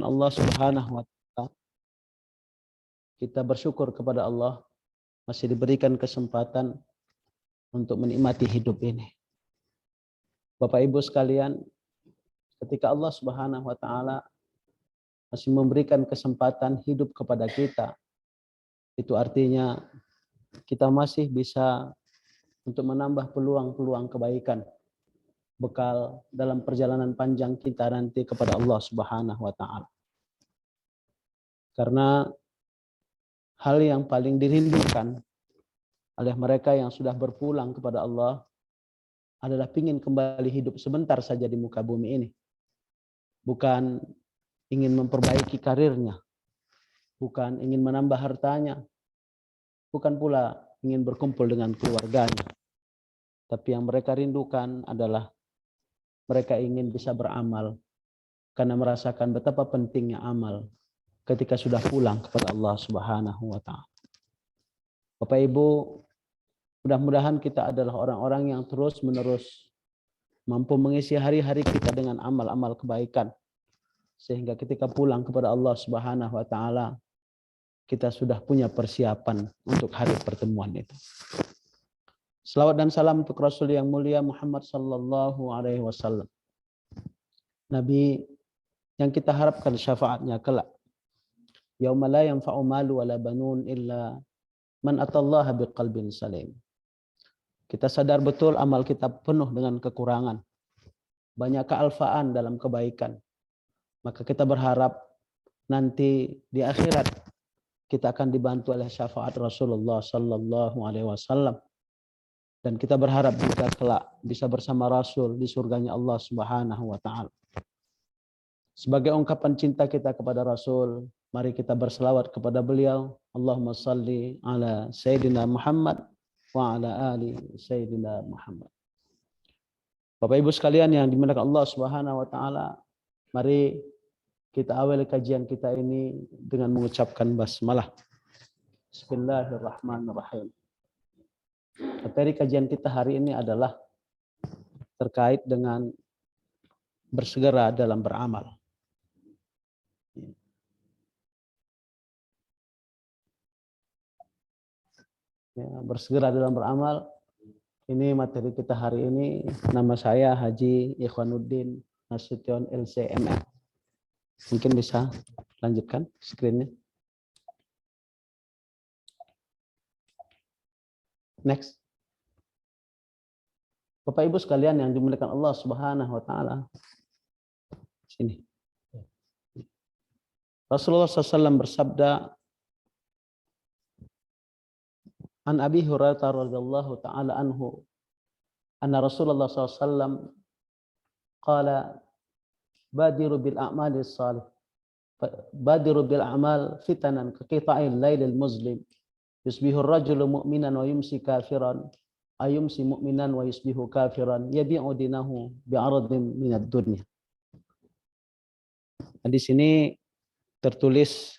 Allah Subhanahu wa taala, kita bersyukur kepada Allah masih diberikan kesempatan untuk menikmati hidup ini. Bapak Ibu sekalian, ketika Allah Subhanahu wa taala masih memberikan kesempatan hidup kepada kita, itu artinya kita masih bisa untuk menambah peluang-peluang kebaikan, bekal dalam perjalanan panjang kita nanti kepada Allah Subhanahu wa taala. Karena hal yang paling dirindukan oleh mereka yang sudah berpulang kepada Allah adalah ingin kembali hidup sebentar saja di muka bumi ini. Bukan ingin memperbaiki karirnya, bukan ingin menambah hartanya, bukan pula ingin berkumpul dengan keluarganya. Tapi yang mereka rindukan adalah mereka ingin bisa beramal karena merasakan betapa pentingnya amal ketika sudah pulang kepada Allah Subhanahu wa taala. Bapak Ibu, mudah-mudahan kita adalah orang-orang yang terus-menerus mampu mengisi hari-hari kita dengan amal-amal kebaikan, sehingga ketika pulang kepada Allah Subhanahu wa taala kita sudah punya persiapan untuk hari pertemuan itu. Selawat dan salam untuk Rasul yang mulia Muhammad sallallahu alaihi wasallam. Nabi yang kita harapkan syafaatnya kelak. Yauma la yanfa'u malu wala banun illa man atallaha biqalbin salim. Kita sadar betul amal kita penuh dengan kekurangan. Banyak kealfaan dalam kebaikan. Maka kita berharap nanti di akhirat kita akan dibantu oleh syafaat Rasulullah sallallahu alaihi wasallam. Dan kita berharap juga kelak bisa bersama Rasul di surganya Allah Subhanahu wa taala. Sebagai ungkapan cinta kita kepada Rasul, mari kita berselawat kepada beliau. Allahumma salli ala Sayyidina Muhammad wa ala ali Sayyidina Muhammad. Bapak Ibu sekalian yang dimuliakan Allah Subhanahu wa taala, mari kita awali kajian kita ini dengan mengucapkan basmalah. Bismillahirrahmanirrahim. Materi kajian kita hari ini adalah terkait dengan bersegera dalam beramal. Ya, bersegera dalam beramal. Ini materi kita hari ini. Nama saya Haji Ikhwanuddin Nasution LCMA. Mungkin bisa lanjutkan screen-nya. Next. Bapak Ibu sekalian yang dimuliakan Allah Subhanahu wa taala. Sini. Rasulullah SAW bersabda, An Abi Hurairah radhiyallahu taala anhu, anna Rasulullah SAW qala badiru bil a'mali salih. Badiru bil a'mal fitanan ka qita'il lailil muslim. Yusbihu ar-rajulu mu'minan wa yumsi kafiran, ayumsi mu'minan wa yusbihu kafiran, yabi'u dinahu bi'aradin minad dunya. Di sini tertulis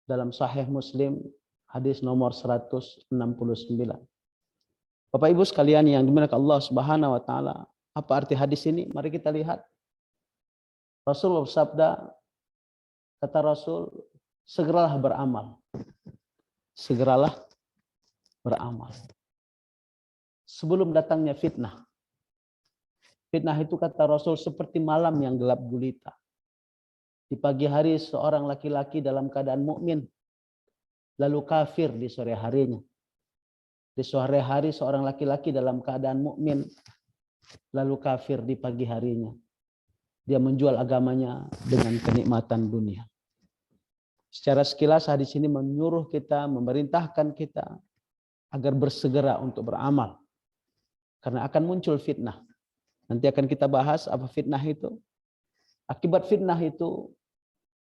dalam Sahih Muslim hadis nomor 169. Bapak Ibu sekalian yang dimuliakan Allah Subhanahu wa taala, apa arti hadis ini? Mari kita lihat. Rasulullah bersabda, kata Rasul, segeralah beramal. Segeralah beramal. Sebelum datangnya fitnah. Fitnah itu kata Rasul seperti malam yang gelap gulita. Di pagi hari seorang laki-laki dalam keadaan mukmin, lalu kafir di sore harinya. Di sore hari seorang laki-laki dalam keadaan mukmin, lalu kafir di pagi harinya. Dia menjual agamanya dengan kenikmatan dunia. Secara sekilas hadis ini menyuruh kita, memerintahkan kita agar bersegera untuk beramal. Karena akan muncul fitnah. Nanti akan kita bahas apa fitnah itu. Akibat fitnah itu,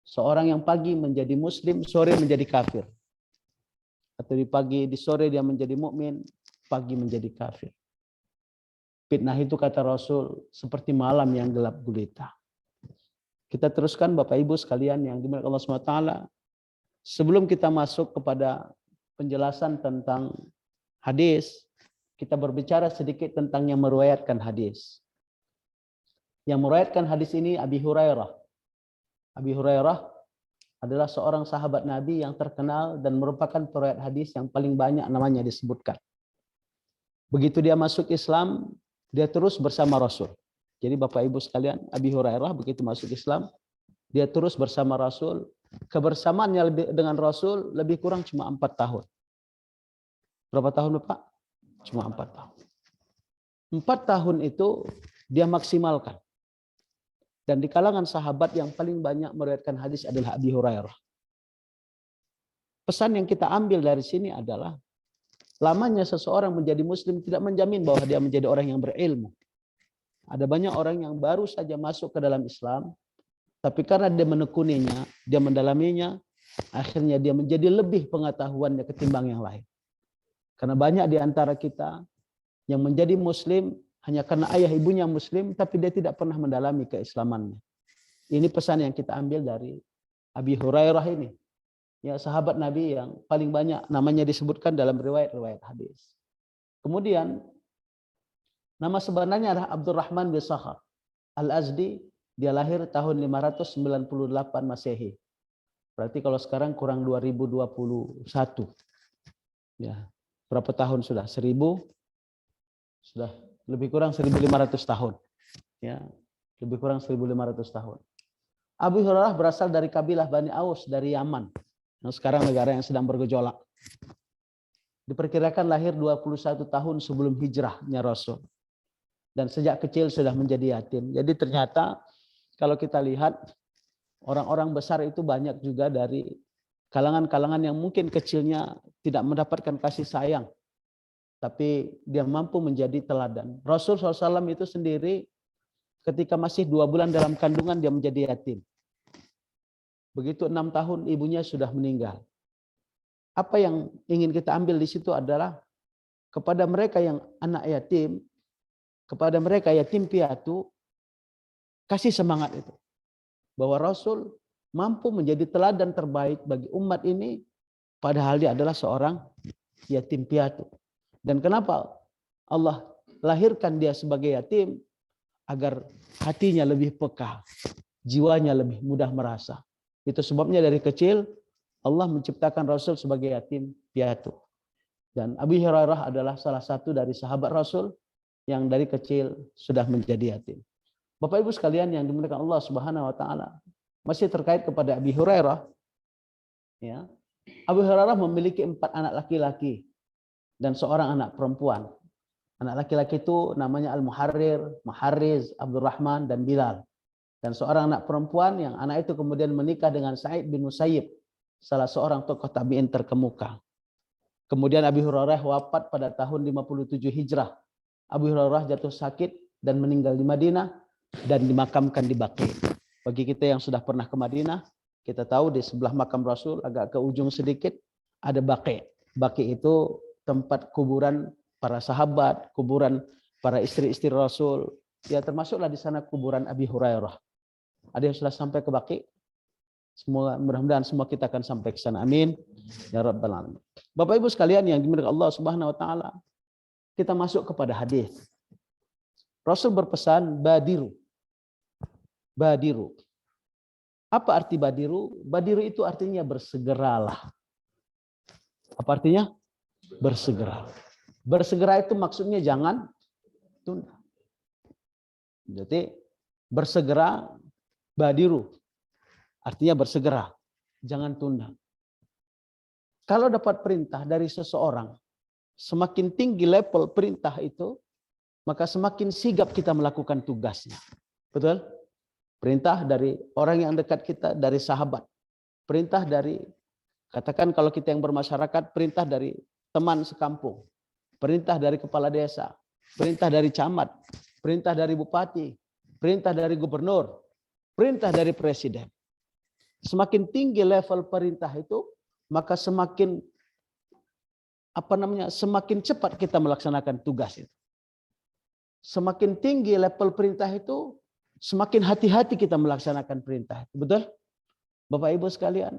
seorang yang pagi menjadi muslim, sore menjadi kafir. Atau di sore dia menjadi mukmin, pagi menjadi kafir. Fitnah itu kata Rasul seperti malam yang gelap gulita. Kita teruskan Bapak Ibu sekalian yang dimuliakan Allah SWT. Sebelum kita masuk kepada penjelasan tentang hadis, kita berbicara sedikit tentang yang meriwayatkan hadis. Yang meriwayatkan hadis ini Abi Hurairah. Abi Hurairah adalah seorang sahabat Nabi yang terkenal dan merupakan periwayat hadis yang paling banyak namanya disebutkan. Begitu dia masuk Islam, dia terus bersama Rasul. Jadi Bapak Ibu sekalian, Abi Hurairah begitu masuk Islam, dia terus bersama Rasul. Kebersamaannya dengan Rasul lebih kurang cuma 4 tahun. Berapa tahun Bapak? Cuma 4 tahun. 4 tahun itu dia maksimalkan. Dan di kalangan sahabat yang paling banyak meriwayatkan hadis adalah Abi Hurairah. Pesan yang kita ambil dari sini adalah lamanya seseorang menjadi muslim tidak menjamin bahwa dia menjadi orang yang berilmu. Ada banyak orang yang baru saja masuk ke dalam Islam, tapi karena dia menekuninya, dia mendalaminya, akhirnya dia menjadi lebih pengetahuannya ketimbang yang lain. Karena banyak di antara kita yang menjadi muslim hanya karena ayah ibunya muslim, tapi dia tidak pernah mendalami keislamannya. Ini pesan yang kita ambil dari Abi Hurairah ini. Ya, sahabat Nabi yang paling banyak namanya disebutkan dalam riwayat-riwayat hadis. Kemudian, nama sebenarnya adalah Abdurrahman bin Sakhar Al-Azdi. Dia lahir tahun 598 Masehi. Berarti kalau sekarang kurang 2021. Ya, berapa tahun sudah? 1000? Sudah lebih kurang 1500 tahun. Ya, lebih kurang 1500 tahun. Abu Hurairah berasal dari kabilah Bani Aus dari Yaman. Yang sekarang negara yang sedang bergejolak. Diperkirakan lahir 21 tahun sebelum hijrahnya Rasul. Dan sejak kecil sudah menjadi yatim. Jadi ternyata kalau kita lihat orang-orang besar itu banyak juga dari kalangan-kalangan yang mungkin kecilnya tidak mendapatkan kasih sayang. Tapi dia mampu menjadi teladan. Rasul SAW itu sendiri ketika masih 2 bulan dalam kandungan dia menjadi yatim. Begitu 6 tahun ibunya sudah meninggal. Apa yang ingin kita ambil di situ adalah kepada mereka yang anak yatim, kepada mereka yatim piatu, kasih semangat itu. Bahwa Rasul mampu menjadi teladan terbaik bagi umat ini, padahal dia adalah seorang yatim piatu. Dan kenapa Allah lahirkan dia sebagai yatim? Agar hatinya lebih peka, jiwanya lebih mudah merasa. Itu sebabnya dari kecil Allah menciptakan Rasul sebagai yatim piatu. Dan Abi Hurairah adalah salah satu dari sahabat Rasul yang dari kecil sudah menjadi yatim. Bapak Ibu sekalian yang dimuliakan Allah Subhanahu wa taala, masih terkait kepada Abi Hurairah, ya. Abi Hurairah memiliki 4 anak laki-laki dan seorang anak perempuan. Anak laki-laki itu namanya Al-Muharrir, Muharriz, Abdurrahman, dan Bilal. Dan seorang anak perempuan yang anak itu kemudian menikah dengan Sa'id bin Musayyib, salah seorang tokoh tabi'in terkemuka. Kemudian Abi Hurairah wafat pada tahun 57 Hijrah. Abi Hurairah jatuh sakit dan meninggal di Madinah dan dimakamkan di Baqi. Bagi kita yang sudah pernah ke Madinah, kita tahu di sebelah makam Rasul agak ke ujung sedikit ada Baqi. Baqi itu tempat kuburan para sahabat, kuburan para istri-istri Rasul. Ya, termasuklah di sana kuburan Abi Hurairah. Ada yang sudah sampai ke Baqi? Semua, mudah-mudahan semua kita akan sampai ke sana. Amin. Ya Rabbal Alamin. Bapak Ibu sekalian yang dimuliakan Allah Subhanahu wa taala, kita masuk kepada hadis. Rasul berpesan badiru. Badiru. Apa arti badiru? Badiru itu artinya bersegeralah. Apa artinya? Bersegera. Bersegera itu maksudnya jangan tunda. Jadi bersegera, badiru. Artinya bersegera, jangan tunda. Kalau dapat perintah dari seseorang, semakin tinggi level perintah itu, maka semakin sigap kita melakukan tugasnya. Betul? Perintah dari orang yang dekat kita, dari sahabat. Perintah dari, katakan kalau kita yang bermasyarakat, perintah dari teman sekampung. Perintah dari kepala desa. Perintah dari camat. Perintah dari bupati. Perintah dari gubernur. Perintah dari presiden. Semakin tinggi level perintah itu, maka semakin semakin cepat kita melaksanakan tugas itu. Semakin tinggi level perintah itu, semakin hati-hati kita melaksanakan perintah. Betul? Bapak Ibu sekalian,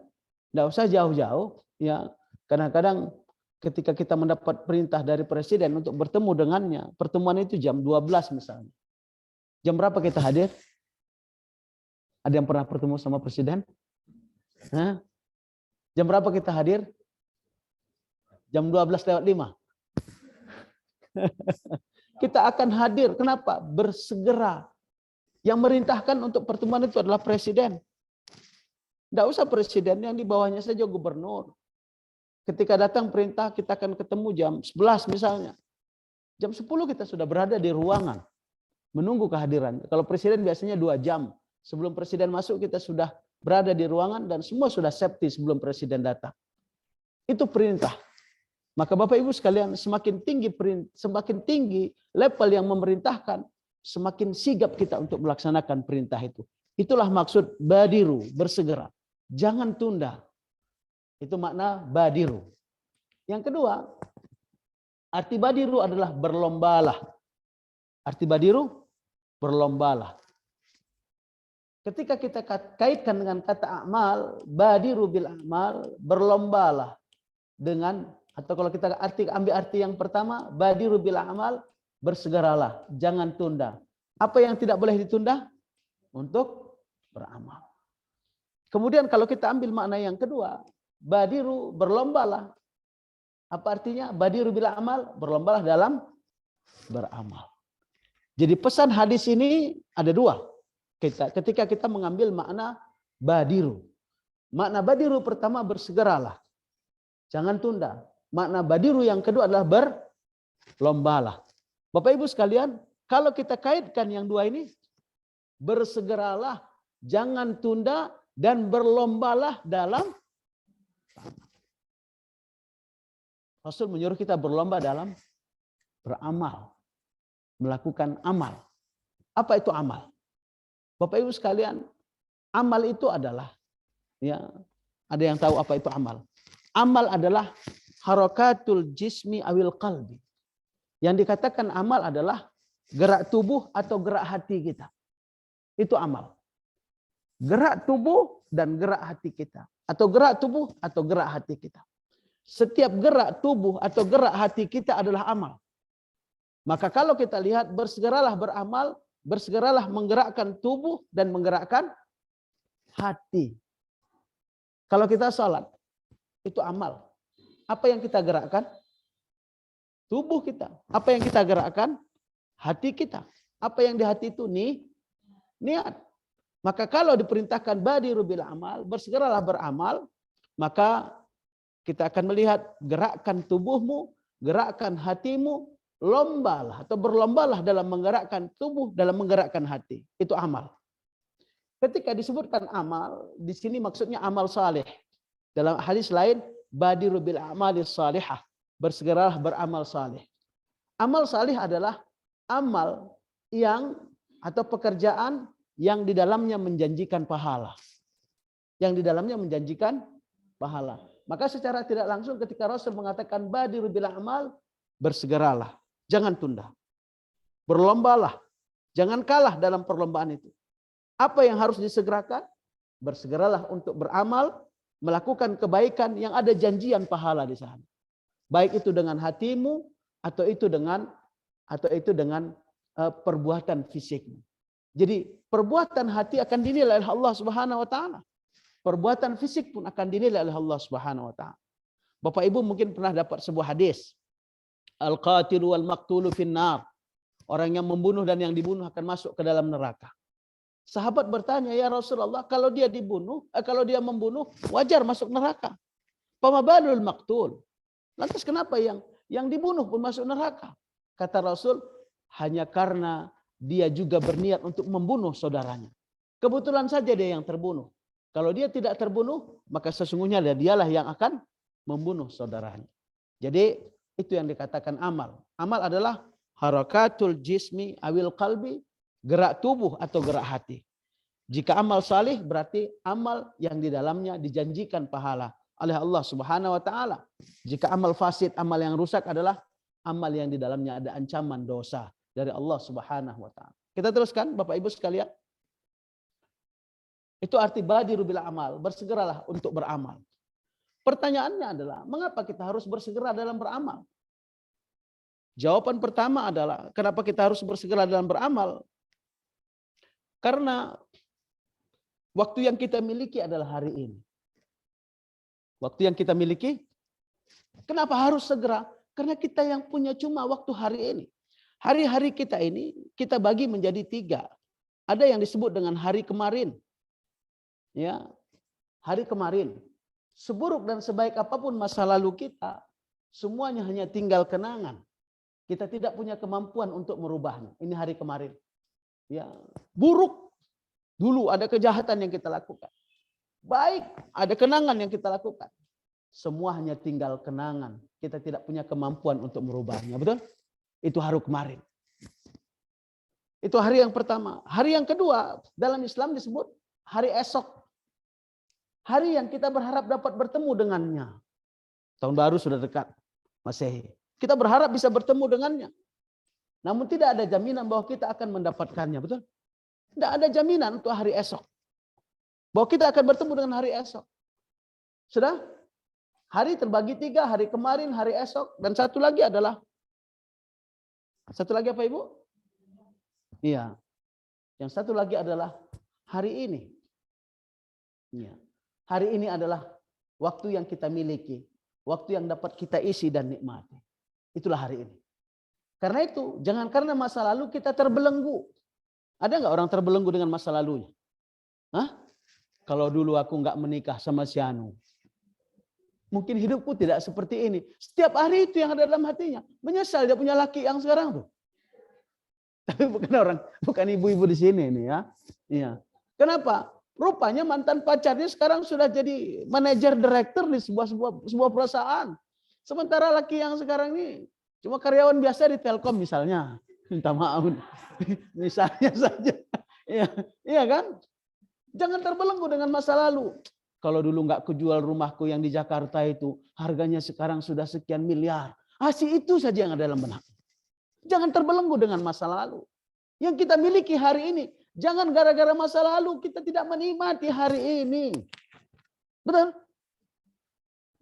tidak usah jauh-jauh. Ya, kadang-kadang ketika kita mendapat perintah dari presiden untuk bertemu dengannya, pertemuan itu jam 12 misalnya. Jam berapa kita hadir? Ada yang pernah bertemu sama presiden? Hah? Jam berapa kita hadir? Jam 12:05. Kita akan hadir. Kenapa? Bersegera. Yang merintahkan untuk pertemuan itu adalah presiden. Tidak usah presiden, yang di bawahnya saja gubernur. Ketika datang perintah, kita akan ketemu jam 11 misalnya. Jam 10 kita sudah berada di ruangan. Menunggu kehadiran. Kalau presiden biasanya 2 jam. Sebelum presiden masuk, kita sudah berada di ruangan dan semua sudah safety sebelum presiden datang. Itu perintah. Maka Bapak Ibu sekalian, semakin tinggi level yang memerintahkan, semakin sigap kita untuk melaksanakan perintah itu. Itulah maksud badiru, bersegera. Jangan tunda. Itu makna badiru. Yang kedua, arti badiru adalah berlombalah. Arti badiru, berlombalah. Ketika kita kaitkan dengan kata amal, badiru bil amal, berlombalah dengan, atau kalau kita ambil arti yang pertama, badiru bil amal, bersegeralah, jangan tunda. Apa yang tidak boleh ditunda? Untuk beramal. Kemudian kalau kita ambil makna yang kedua, badiru, berlombalah. Apa artinya? Badiru bil amal, berlombalah dalam beramal. Jadi pesan hadis ini ada dua. Ketika kita mengambil makna badiru. Makna badiru pertama, bersegeralah. Jangan tunda. Makna badiru yang kedua adalah berlombalah. Bapak Ibu sekalian, kalau kita kaitkan yang dua ini, bersegeralah, jangan tunda, dan berlombalah dalam Rasul menyuruh kita berlomba dalam beramal, melakukan amal. Apa itu amal? Bapak Ibu sekalian, amal itu adalah, ya, ada yang tahu apa itu amal? Amal adalah harakatul jismi awil qalbi. Yang dikatakan amal adalah gerak tubuh atau gerak hati kita. Itu amal. Gerak tubuh dan gerak hati kita. Atau gerak tubuh atau gerak hati kita. Setiap gerak tubuh atau gerak hati kita adalah amal. Maka kalau kita lihat, bersegeralah beramal, bersegeralah menggerakkan tubuh dan menggerakkan hati. Kalau kita sholat, itu amal. Apa yang kita gerakkan? Tubuh kita. Apa yang kita gerakkan? Hati kita. Apa yang di hati itu? Niat. Maka kalau diperintahkan badiru bil amal, bersegeralah beramal, maka kita akan melihat gerakan tubuhmu, gerakan hatimu, lombalah atau berlombalah dalam menggerakkan tubuh, dalam menggerakkan hati. Itu amal. Ketika disebutkan amal, di sini maksudnya amal saleh. Dalam hadis lain, badiru bil amalis salihah, bersegeralah beramal saleh. Amal saleh adalah amal yang atau pekerjaan yang di dalamnya menjanjikan pahala. Yang di dalamnya menjanjikan pahala. Maka secara tidak langsung ketika Rasul mengatakan badiru bil amal, bersegeralah, jangan tunda. Berlombalah, jangan kalah dalam perlombaan itu. Apa yang harus disegerakan? Bersegeralah untuk beramal, melakukan kebaikan yang ada janjian pahala di sana. Baik itu dengan hatimu atau itu dengan perbuatan fisikmu. Jadi perbuatan hati akan dinilai oleh Allah Subhanahu wa taala. Perbuatan fisik pun akan dinilai oleh Allah Subhanahu wa taala. Bapak Ibu mungkin pernah dapat sebuah hadis. Al-qatilu wal maqtulu finnar. Orang yang membunuh dan yang dibunuh akan masuk ke dalam neraka. Sahabat bertanya, ya Rasulullah, kalau dia membunuh, wajar masuk neraka. Fama balul maqtul. Lantas kenapa yang dibunuh pun masuk neraka? Kata Rasul, hanya karena dia juga berniat untuk membunuh saudaranya. Kebetulan saja dia yang terbunuh. Kalau dia tidak terbunuh, maka sesungguhnya dialah yang akan membunuh saudaranya. Jadi itu yang dikatakan amal. Amal adalah harakatul jismi awil qalbi, gerak tubuh atau gerak hati. Jika amal salih berarti amal yang di dalamnya dijanjikan pahala oleh Allah Subhanahu wa taala. Jika amal fasid, amal yang rusak adalah amal yang di dalamnya ada ancaman dosa dari Allah Subhanahu wa taala. Kita teruskan Bapak Ibu sekalian. Itu arti badiru bil amal, bersegeralah untuk beramal. Pertanyaannya adalah, mengapa kita harus bersegera dalam beramal? Jawaban pertama adalah, kenapa kita harus bersegera dalam beramal? Karena Waktu yang kita miliki adalah hari ini. Waktu yang kita miliki, kenapa harus segera? Karena kita yang punya cuma waktu hari ini. Hari-hari kita ini kita bagi menjadi 3. Ada yang disebut dengan hari kemarin. Ya, hari kemarin. Seburuk dan sebaik apapun masa lalu kita, semuanya hanya tinggal kenangan. Kita tidak punya kemampuan untuk merubahnya. Ini hari kemarin. Ya, buruk. Dulu ada kejahatan yang kita lakukan. Baik, ada kenangan yang kita lakukan. Semua hanya tinggal kenangan. Kita tidak punya kemampuan untuk merubahnya. Betul? Itu hari kemarin. Itu hari yang pertama. Hari yang kedua, dalam Islam disebut hari esok. Hari yang kita berharap dapat bertemu dengannya. Tahun baru sudah dekat. Masehi. Kita berharap bisa bertemu dengannya. Namun tidak ada jaminan bahwa kita akan mendapatkannya. Betul? Tidak ada jaminan untuk hari esok. Bahwa kita akan bertemu dengan hari esok. Sudah? Hari terbagi 3, hari kemarin, hari esok. Dan satu lagi adalah, satu lagi apa Ibu? Iya. Yang satu lagi adalah hari ini. Iya. Hari ini adalah waktu yang kita miliki. Waktu yang dapat kita isi dan nikmati. Itulah hari ini. Karena itu, jangan karena masa lalu kita terbelenggu. Ada nggak orang terbelenggu dengan masa lalunya? Hah? Kalau dulu aku nggak menikah sama si Anu, mungkin hidupku tidak seperti ini. Setiap hari itu yang ada dalam hatinya. Menyesal dia punya laki yang sekarang tuh. Tapi bukan ibu-ibu di sini nih ya. Iya. Kenapa? Rupanya mantan pacarnya sekarang sudah jadi manajer direktur di sebuah perusahaan. Sementara laki yang sekarang ini cuma karyawan biasa di Telkom misalnya. Minta maaf. Misalnya saja. Iya kan? Jangan terbelenggu dengan masa lalu. Kalau dulu nggak kejual rumahku yang di Jakarta itu, harganya sekarang sudah sekian miliar. Asih itu saja yang ada dalam benak. Jangan terbelenggu dengan masa lalu. Yang kita miliki hari ini. Jangan gara-gara masa lalu kita tidak menikmati hari ini. Betul?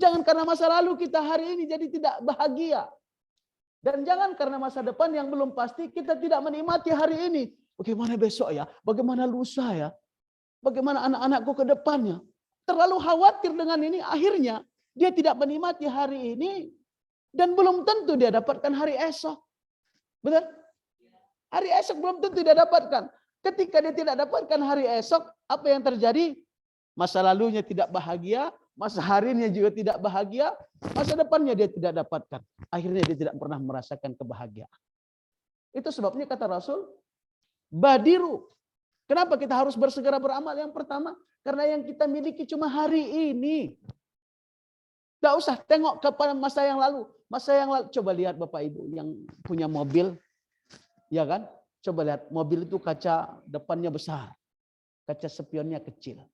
Jangan karena masa lalu kita hari ini jadi tidak bahagia. Dan jangan karena masa depan yang belum pasti kita tidak menikmati hari ini. Bagaimana besok ya? Bagaimana lusa ya? Bagaimana anak-anakku ke depannya? Terlalu khawatir dengan ini, akhirnya dia tidak menikmati hari ini dan belum tentu dia dapatkan hari esok. Betul? Hari esok belum tentu dia dapatkan. Ketika dia tidak dapatkan hari esok, apa yang terjadi? Masa lalunya tidak bahagia, masa harinya juga tidak bahagia, masa depannya dia tidak dapatkan. Akhirnya dia tidak pernah merasakan kebahagiaan. Itu sebabnya kata Rasul, badiru. Kenapa kita harus bersegera beramal? Yang pertama, karena yang kita miliki cuma hari ini. Tidak usah tengok kepada masa yang lalu. Masa yang lalu, coba lihat Bapak Ibu yang punya mobil. Ya kan? Coba lihat, mobil itu kaca depannya besar. Kaca spionnya kecil.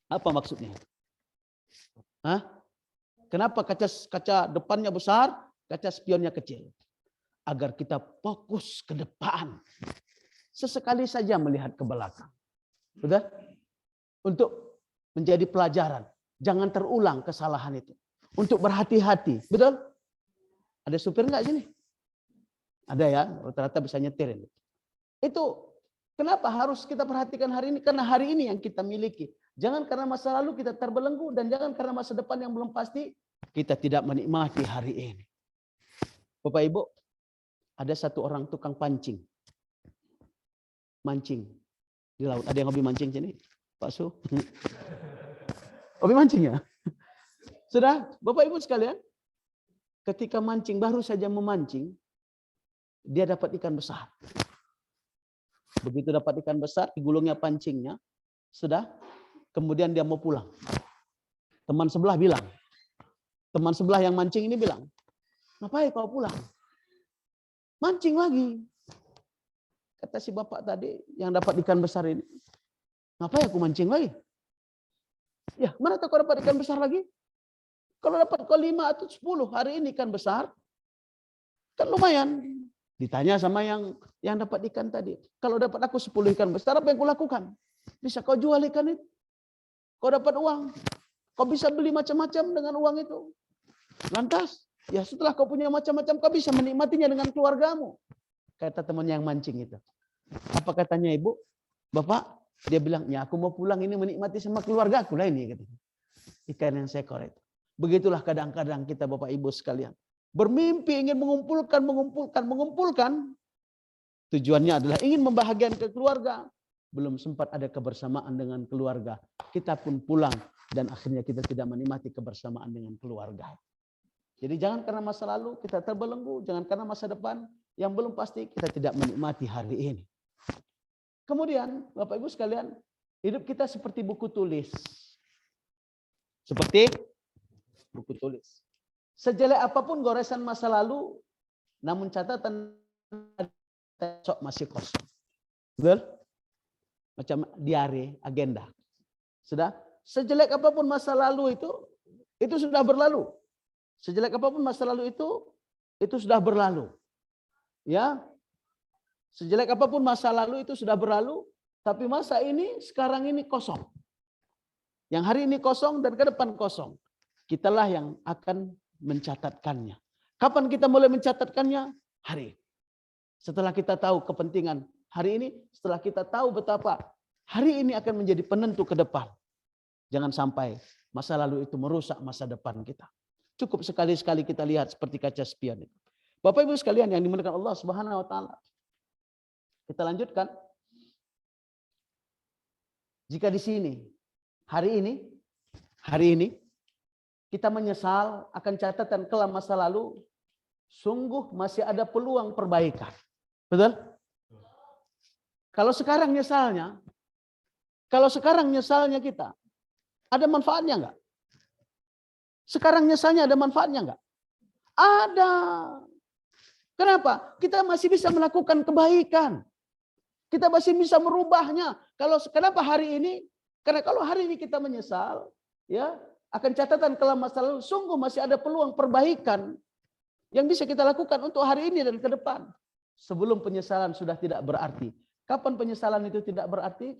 Apa maksudnya? Hah? Kenapa kaca depannya besar, kaca spionnya kecil? Agar kita fokus ke depan. Sesekali saja melihat ke belakang. Betul? Untuk menjadi pelajaran. Jangan terulang kesalahan itu. Untuk berhati-hati. Betul? Ada supir nggak sini? Ada ya, rata-rata bisa nyetir ini. Itu kenapa harus kita perhatikan hari ini? Karena hari ini yang kita miliki. Jangan karena masa lalu kita terbelenggu dan jangan karena masa depan yang belum pasti kita tidak menikmati hari ini. Bapak Ibu, ada satu orang tukang pancing. Mancing di laut. Ada yang hobi mancing sini? Pak Su? Hobi mancing ya? Sudah, Bapak Ibu sekalian, ketika mancing, baru saja memancing, dia dapat ikan besar. Begitu dapat ikan besar, digulungnya pancingnya, sudah, kemudian dia mau pulang. Teman sebelah yang mancing ini bilang, ngapain kau pulang? Mancing lagi. Kata si bapak tadi yang dapat ikan besar ini, ngapain aku mancing lagi? Ya, mana tahu kau dapat ikan besar lagi? Kalau dapat kau 5 atau 10 hari ini ikan besar, kan lumayan. Ditanya sama yang dapat ikan tadi. Kalau dapat aku 10 ikan besar, apa yang kau lakukan? Bisa kau jual ikan itu. Kau dapat uang. Kau bisa beli macam-macam dengan uang itu. Lantas, ya setelah kau punya macam-macam, kau bisa menikmatinya dengan keluargamu. Kata teman yang mancing itu. Apa katanya Ibu? Bapak, Dia bilang, ya aku mau pulang ini menikmati sama keluarga aku lah ini. Ikan yang seekor itu. Begitulah kadang-kadang kita Bapak Ibu sekalian. Bermimpi ingin mengumpulkan. Tujuannya adalah ingin membahagiakan keluarga. Belum sempat ada kebersamaan dengan keluarga. Kita pun pulang dan akhirnya kita tidak menikmati kebersamaan dengan keluarga. Jadi jangan karena masa lalu kita terbelenggu. Jangan karena masa depan yang belum pasti kita tidak menikmati hari ini. Kemudian Bapak Ibu sekalian, hidup kita seperti buku tulis. Seperti buku tulis. Sejelek apapun goresan masa lalu, namun catatan besok masih kosong. Betul? Macam diare, agenda. Sudah? Sejelek apapun masa lalu itu sudah berlalu. Sejelek apapun masa lalu itu sudah berlalu. Ya. Sejelek apapun masa lalu itu sudah berlalu, tapi masa ini sekarang ini kosong. Yang hari ini kosong dan ke depan kosong. Kitalah yang akan mencatatkannya. Kapan kita mulai mencatatkannya? Hari ini. Setelah kita tahu kepentingan hari ini, setelah kita tahu betapa hari ini akan menjadi penentu ke depan. Jangan sampai masa lalu itu merusak masa depan kita. Cukup sekali-sekali kita lihat seperti kaca spion itu. Bapak Ibu sekalian yang dimuliakan Allah Subhanahu wa taala. Kita lanjutkan. Jika di sini hari ini kita menyesal akan catatan kelam masa lalu, sungguh masih ada peluang perbaikan. Betul? Kalau sekarang nyesalnya kita, ada manfaatnya enggak? Sekarang nyesalnya ada manfaatnya enggak? Ada. Kenapa? Kita masih bisa melakukan kebaikan. Kita masih bisa merubahnya. Kenapa hari ini? Karena kalau hari ini kita menyesal, ya, akan catatan kelam masa lalu, sungguh masih ada peluang perbaikan yang bisa kita lakukan untuk hari ini dan ke depan. Sebelum penyesalan sudah tidak berarti. Kapan penyesalan itu tidak berarti?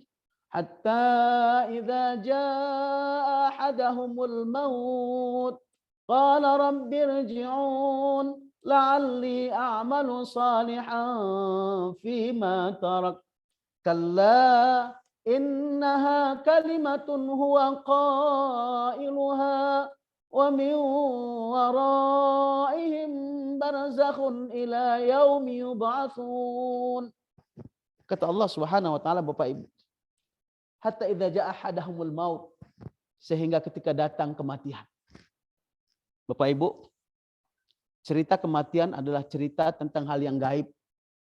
Hatta idza jaa ahadahumul maut qala rabbirji'un la'alli a'malu salihan fima tarak kalla innaha kalimatun huwa qailuha wa min waraihim barzakhun ila yaumi yub'atsun. Kata Allah Subhanahu wa taala, Bapak Ibu, hatta idza jaa ahadahumul maut, sehingga ketika datang kematian. Bapak Ibu, cerita kematian adalah cerita tentang hal yang gaib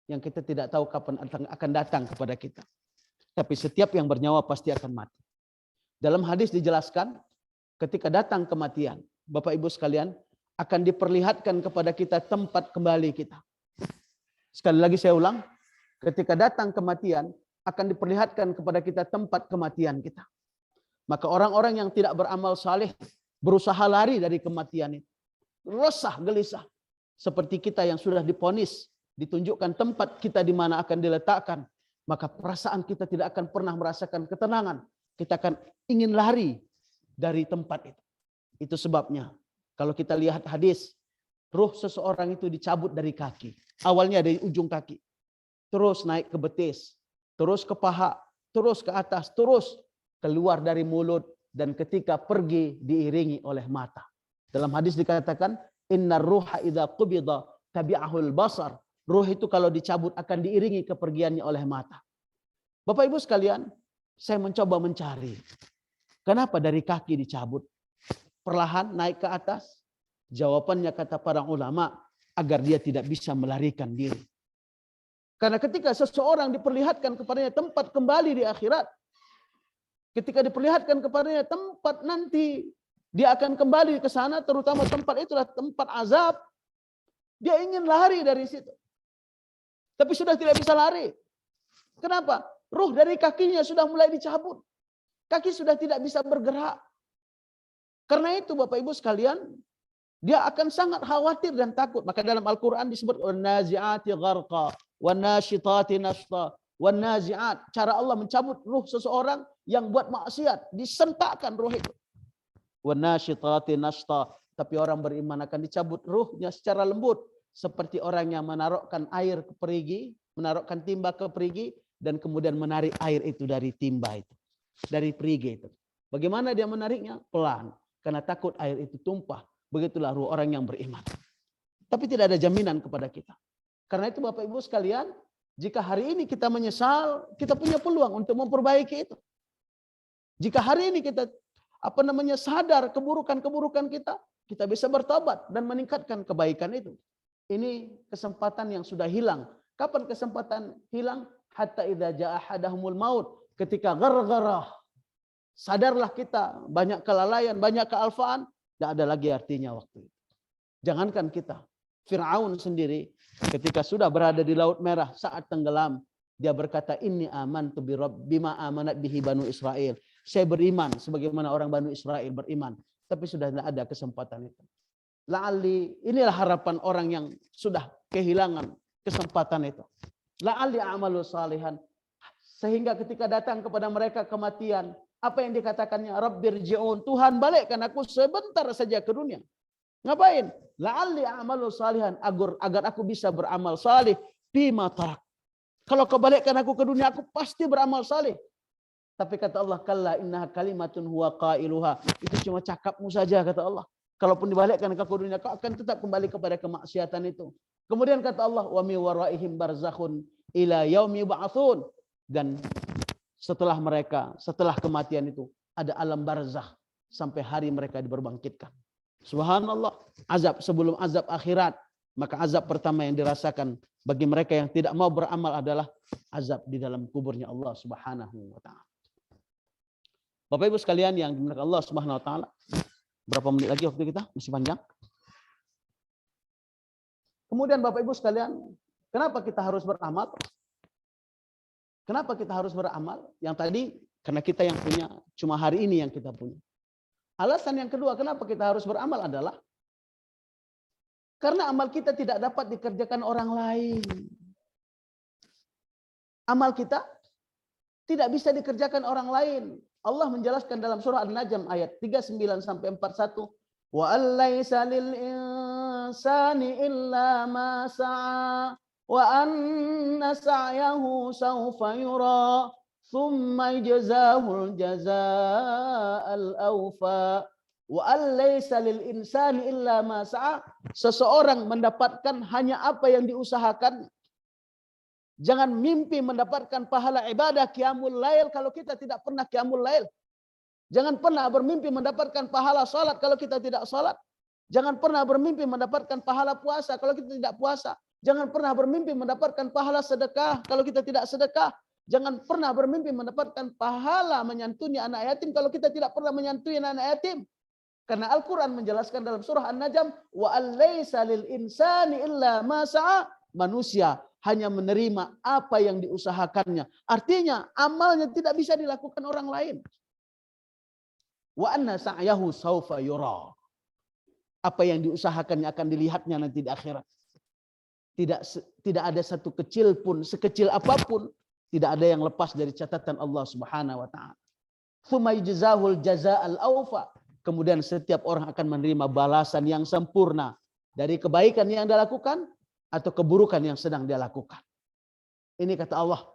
yang kita tidak tahu kapan akan datang kepada kita. Tapi setiap yang bernyawa pasti akan mati. Dalam hadis dijelaskan, ketika datang kematian, Bapak Ibu sekalian, akan diperlihatkan kepada kita tempat kembali kita. Sekali lagi saya ulang, ketika datang kematian, akan diperlihatkan kepada kita tempat kematian kita. Maka orang-orang yang tidak beramal saleh berusaha lari dari kematian itu. Resah, gelisah. Seperti kita yang sudah divonis, ditunjukkan tempat kita di mana akan diletakkan. Maka perasaan kita tidak akan pernah merasakan ketenangan. Kita akan ingin lari dari tempat itu. Itu sebabnya kalau kita lihat hadis, ruh seseorang itu dicabut dari kaki. Awalnya dari ujung kaki. Terus naik ke betis. Terus ke paha. Terus ke atas. Terus keluar dari mulut. Dan ketika pergi diiringi oleh mata. Dalam hadis dikatakan, innar ruha idza qubida tabi'ahul basar. Ruh itu kalau dicabut akan diiringi kepergiannya oleh mata. Bapak Ibu sekalian, saya mencoba mencari. Kenapa dari kaki dicabut? Perlahan naik ke atas. Jawabannya kata para ulama, agar dia tidak bisa melarikan diri. Karena ketika seseorang diperlihatkan kepadanya tempat kembali di akhirat, ketika diperlihatkan kepadanya tempat nanti dia akan kembali ke sana, terutama tempat itulah tempat azab, dia ingin lari dari situ. Tapi sudah tidak bisa lari. Kenapa? Ruh dari kakinya sudah mulai dicabut. Kaki sudah tidak bisa bergerak. Karena itu Bapak Ibu sekalian, dia akan sangat khawatir dan takut. Maka dalam Al-Quran disebut wan-nazi'ati gharqa, wan-nasyitati nashta, wan-nazi'at. Cara Allah mencabut ruh seseorang yang buat maksiat, disentakkan ruh itu. Wan-nasyitati nashta. Tapi orang beriman akan dicabut ruhnya secara lembut. Seperti orang yang menaruhkan air ke perigi, menaruhkan timba ke perigi, dan kemudian menarik air itu dari timba itu, dari perigi itu. Bagaimana dia menariknya? Pelan, karena takut air itu tumpah. Begitulah ruh orang yang beriman. Tapi tidak ada jaminan kepada kita. Karena itu Bapak Ibu sekalian, jika hari ini kita menyesal, kita punya peluang untuk memperbaiki itu. Jika hari ini kita sadar keburukan-keburukan kita bisa bertobat dan meningkatkan kebaikan itu. Ini kesempatan yang sudah hilang. Kapan kesempatan hilang? Hatta idza jaa ahadahumul maut, ketika gargarah. Sadarlah kita, banyak kelalaian, banyak kealfaan, tidak ada lagi artinya waktu itu. Jangankan kita, Fir'aun sendiri ketika sudah berada di Laut Merah saat tenggelam, dia berkata, inni amantu bima amanat bihi Banu Israel. Saya beriman sebagaimana orang Banu Israel beriman. Tapi sudah tidak ada kesempatan itu. La'ali, inilah harapan orang yang sudah kehilangan kesempatan itu. La'ali amalu salihan. Sehingga ketika datang kepada mereka kematian, apa yang dikatakannya? Rabbirji'un, Tuhan balikkan aku sebentar saja ke dunia. Ngapain? La'alli amalu salihan, agar aku bisa beramal salih bima tarak. Kalau kau balikkan aku ke dunia, aku pasti beramal salih. Tapi kata Allah, kalla innaha kalimatun huwa qailuha. Itu cuma cakapmu saja, kata Allah. Kalaupun dibalikkan ke dunia, kau akan tetap kembali kepada kemaksiatan itu. Kemudian kata Allah, wa mi waraihim barzakhun ila yaumi yub'atsun. Dan setelah kematian itu, ada alam barzakh sampai hari mereka diberbangkitkan. Subhanallah, azab sebelum azab akhirat. Maka azab pertama yang dirasakan bagi mereka yang tidak mau beramal adalah azab di dalam kuburnya Allah Subhanahu wa taala. Bapak Ibu sekalian yang dimuliakan Allah Subhanahu wa taala, berapa menit lagi waktu kita? Masih panjang. Kemudian Bapak Ibu sekalian, kenapa kita harus beramal? Kenapa kita harus beramal? Yang tadi karena kita yang punya, cuma hari ini yang kita punya. Alasan yang kedua kenapa kita harus beramal adalah karena amal kita tidak dapat dikerjakan orang lain. Amal kita tidak bisa dikerjakan orang lain. Allah menjelaskan dalam surah An-Najm ayat 39 sampai 41, wa allaysa lil insani illa ma sa'a wa anna sa'yahu sawfa yura thumma yajzahul jazaa'al awfa. Wa allaysa lil insani illa ma sa'a. Seseorang mendapatkan hanya apa yang diusahakan. Jangan mimpi mendapatkan pahala ibadah qiyamul lail kalau kita tidak pernah qiyamul lail. Jangan pernah bermimpi mendapatkan pahala salat kalau kita tidak salat. Jangan pernah bermimpi mendapatkan pahala puasa kalau kita tidak puasa. Jangan pernah bermimpi mendapatkan pahala sedekah kalau kita tidak sedekah. Jangan pernah bermimpi mendapatkan pahala menyantuni anak yatim kalau kita tidak pernah menyantuni anak yatim. Karena Al-Quran menjelaskan dalam surah An-Najm, wa allaysa lil insani illa ma sa'a. Manusia hanya menerima apa yang diusahakannya. Artinya amalnya tidak bisa dilakukan orang lain. Wa anna sa'yahu sawfa yura. Apa yang diusahakannya akan dilihatnya nanti di akhirat. Tidak ada satu kecil pun, sekecil apapun, tidak ada yang lepas dari catatan Allah Subhanahu wa taala. Tsumma yujzahul jazaa'al awfa. Kemudian setiap orang akan menerima balasan yang sempurna dari kebaikan yang dia lakukan atau keburukan yang sedang dia lakukan. Ini kata Allah.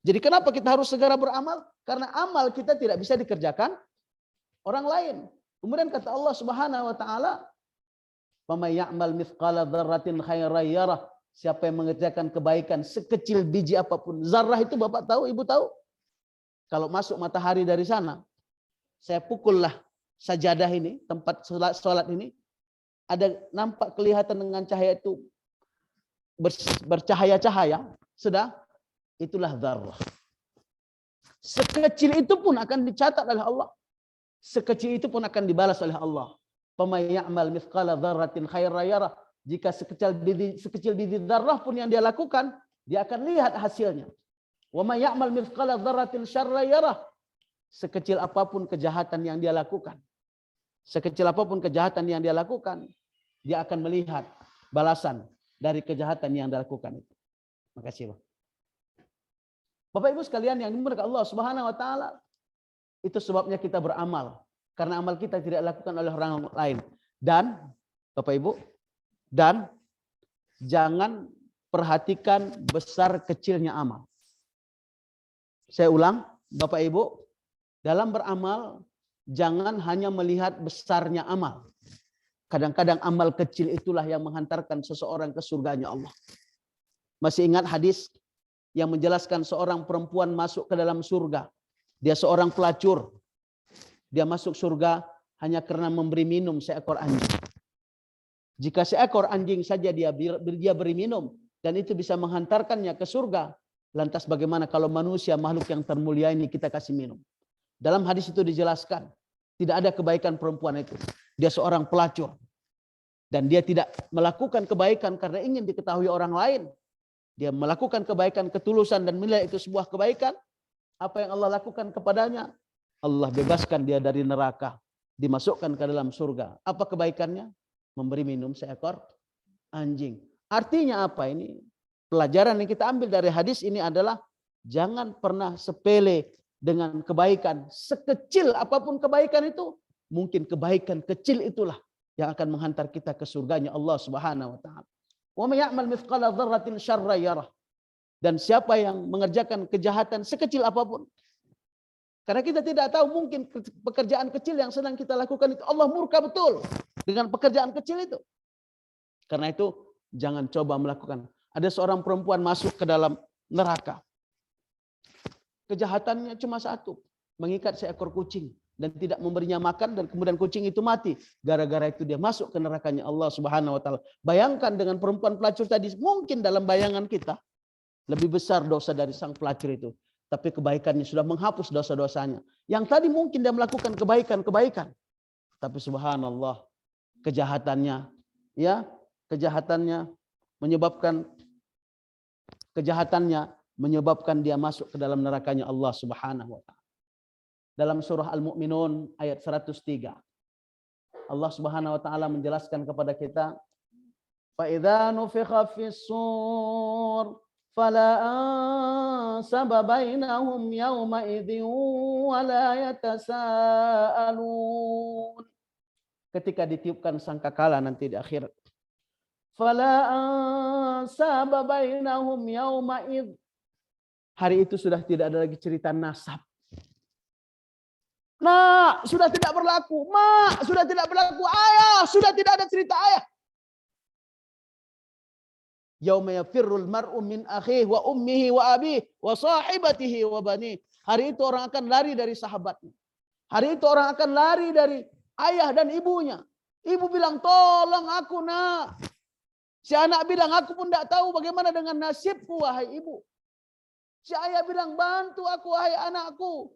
Jadi kenapa kita harus segera beramal? Karena amal kita tidak bisa dikerjakan orang lain. Kemudian kata Allah Subhanahu wa taala, "Wa may ya'mal mithqala dzarratin khairan yarah." Siapa yang mengerjakan kebaikan sekecil biji apapun. Zarrah itu Bapak tahu, Ibu tahu? Kalau masuk matahari dari sana, saya pukullah sajadah ini, tempat sholat ini, ada nampak kelihatan dengan cahaya itu bercahaya-cahaya, sudah itulah dzarrah. Sekecil itu pun akan dicatat oleh Allah. Sekecil itu pun akan dibalas oleh Allah. Faman ya'mal mithqala dzarratin khairan yarah. Jika sekecil biji dzarrah pun yang dia lakukan, dia akan lihat hasilnya. Wa may ya'mal mithqala dzarratin syarran yarah. Sekecil apapun kejahatan yang dia lakukan, sekecil apapun kejahatan yang dia lakukan, dia akan melihat balasan dari kejahatan yang dia lakukan itu. Makasih, Pak. Bapak Ibu sekalian yang dimuliakan Allah Subhanahu wa taala, itu sebabnya kita beramal. Karena amal kita tidak dilakukan oleh orang lain. Dan Bapak Ibu, dan jangan perhatikan besar kecilnya amal. Saya ulang, Bapak Ibu, dalam beramal jangan hanya melihat besarnya amal. Kadang-kadang amal kecil itulah yang menghantarkan seseorang ke surganya Allah. Masih ingat hadis yang menjelaskan seorang perempuan masuk ke dalam surga. Dia seorang pelacur. Dia masuk surga hanya karena memberi minum seekor anjing. Jika seekor anjing saja dia beri minum dan itu bisa menghantarkannya ke surga, lantas bagaimana kalau manusia, makhluk yang termulia ini kita kasih minum? Dalam hadis itu dijelaskan, tidak ada kebaikan perempuan itu. Dia seorang pelacur. Dan dia tidak melakukan kebaikan karena ingin diketahui orang lain. Dia melakukan kebaikan ketulusan dan menilai itu sebuah kebaikan. Apa yang Allah lakukan kepadanya? Allah bebaskan dia dari neraka. Dimasukkan ke dalam surga. Apa kebaikannya? Memberi minum seekor anjing. Artinya apa ini? Pelajaran yang kita ambil dari hadis ini adalah jangan pernah sepele dengan kebaikan. Sekecil apapun kebaikan itu, mungkin kebaikan kecil itulah yang akan menghantar kita ke surganya Allah Subhanahu wa taala. Wa may ya'mal mithqala dzarratin syarran yarah. Dan siapa yang mengerjakan kejahatan sekecil apapun, karena kita tidak tahu, mungkin pekerjaan kecil yang sedang kita lakukan itu Allah murka betul dengan pekerjaan kecil itu. Karena itu jangan coba melakukan. Ada seorang perempuan masuk ke dalam neraka. Kejahatannya cuma satu, mengikat seekor kucing dan tidak memberinya makan, dan kemudian kucing itu mati. Gara-gara itu dia masuk ke nerakanya Allah Subhanahu wa taala. Bayangkan dengan perempuan pelacur tadi, mungkin dalam bayangan kita lebih besar dosa dari sang pelacur itu, tapi kebaikannya sudah menghapus dosa-dosanya. Yang tadi mungkin dia melakukan kebaikan-kebaikan, tapi subhanallah, kejahatannya menyebabkan dia masuk ke dalam nerakanya Allah Subhanahu wa taala. Dalam surah Al-Mu'minun ayat 103, Allah Subhanahu wa taala menjelaskan kepada kita, fa idza nufikha fis-sur fala ansaba bainahum yawma idzin wa la yatasaalun. Ketika ditiupkan sangkakala nanti di akhirat, fala ansaba bainahum yawma idz, hari itu sudah tidak ada lagi cerita nasab. Nak, sudah tidak berlaku. Mak, sudah tidak berlaku. Ayah, sudah tidak ada cerita ayah. Yauma yafirrul mar'u min akhihi wa ummihi wa abihi wa sahibatihi wa banihi. Hari itu orang akan lari dari sahabatnya. Hari itu orang akan lari dari ayah dan ibunya. Ibu bilang, tolong aku nak. Si anak bilang, aku pun tidak tahu bagaimana dengan nasibku wahai ibu. Si ayah bilang, bantu aku wahai anakku.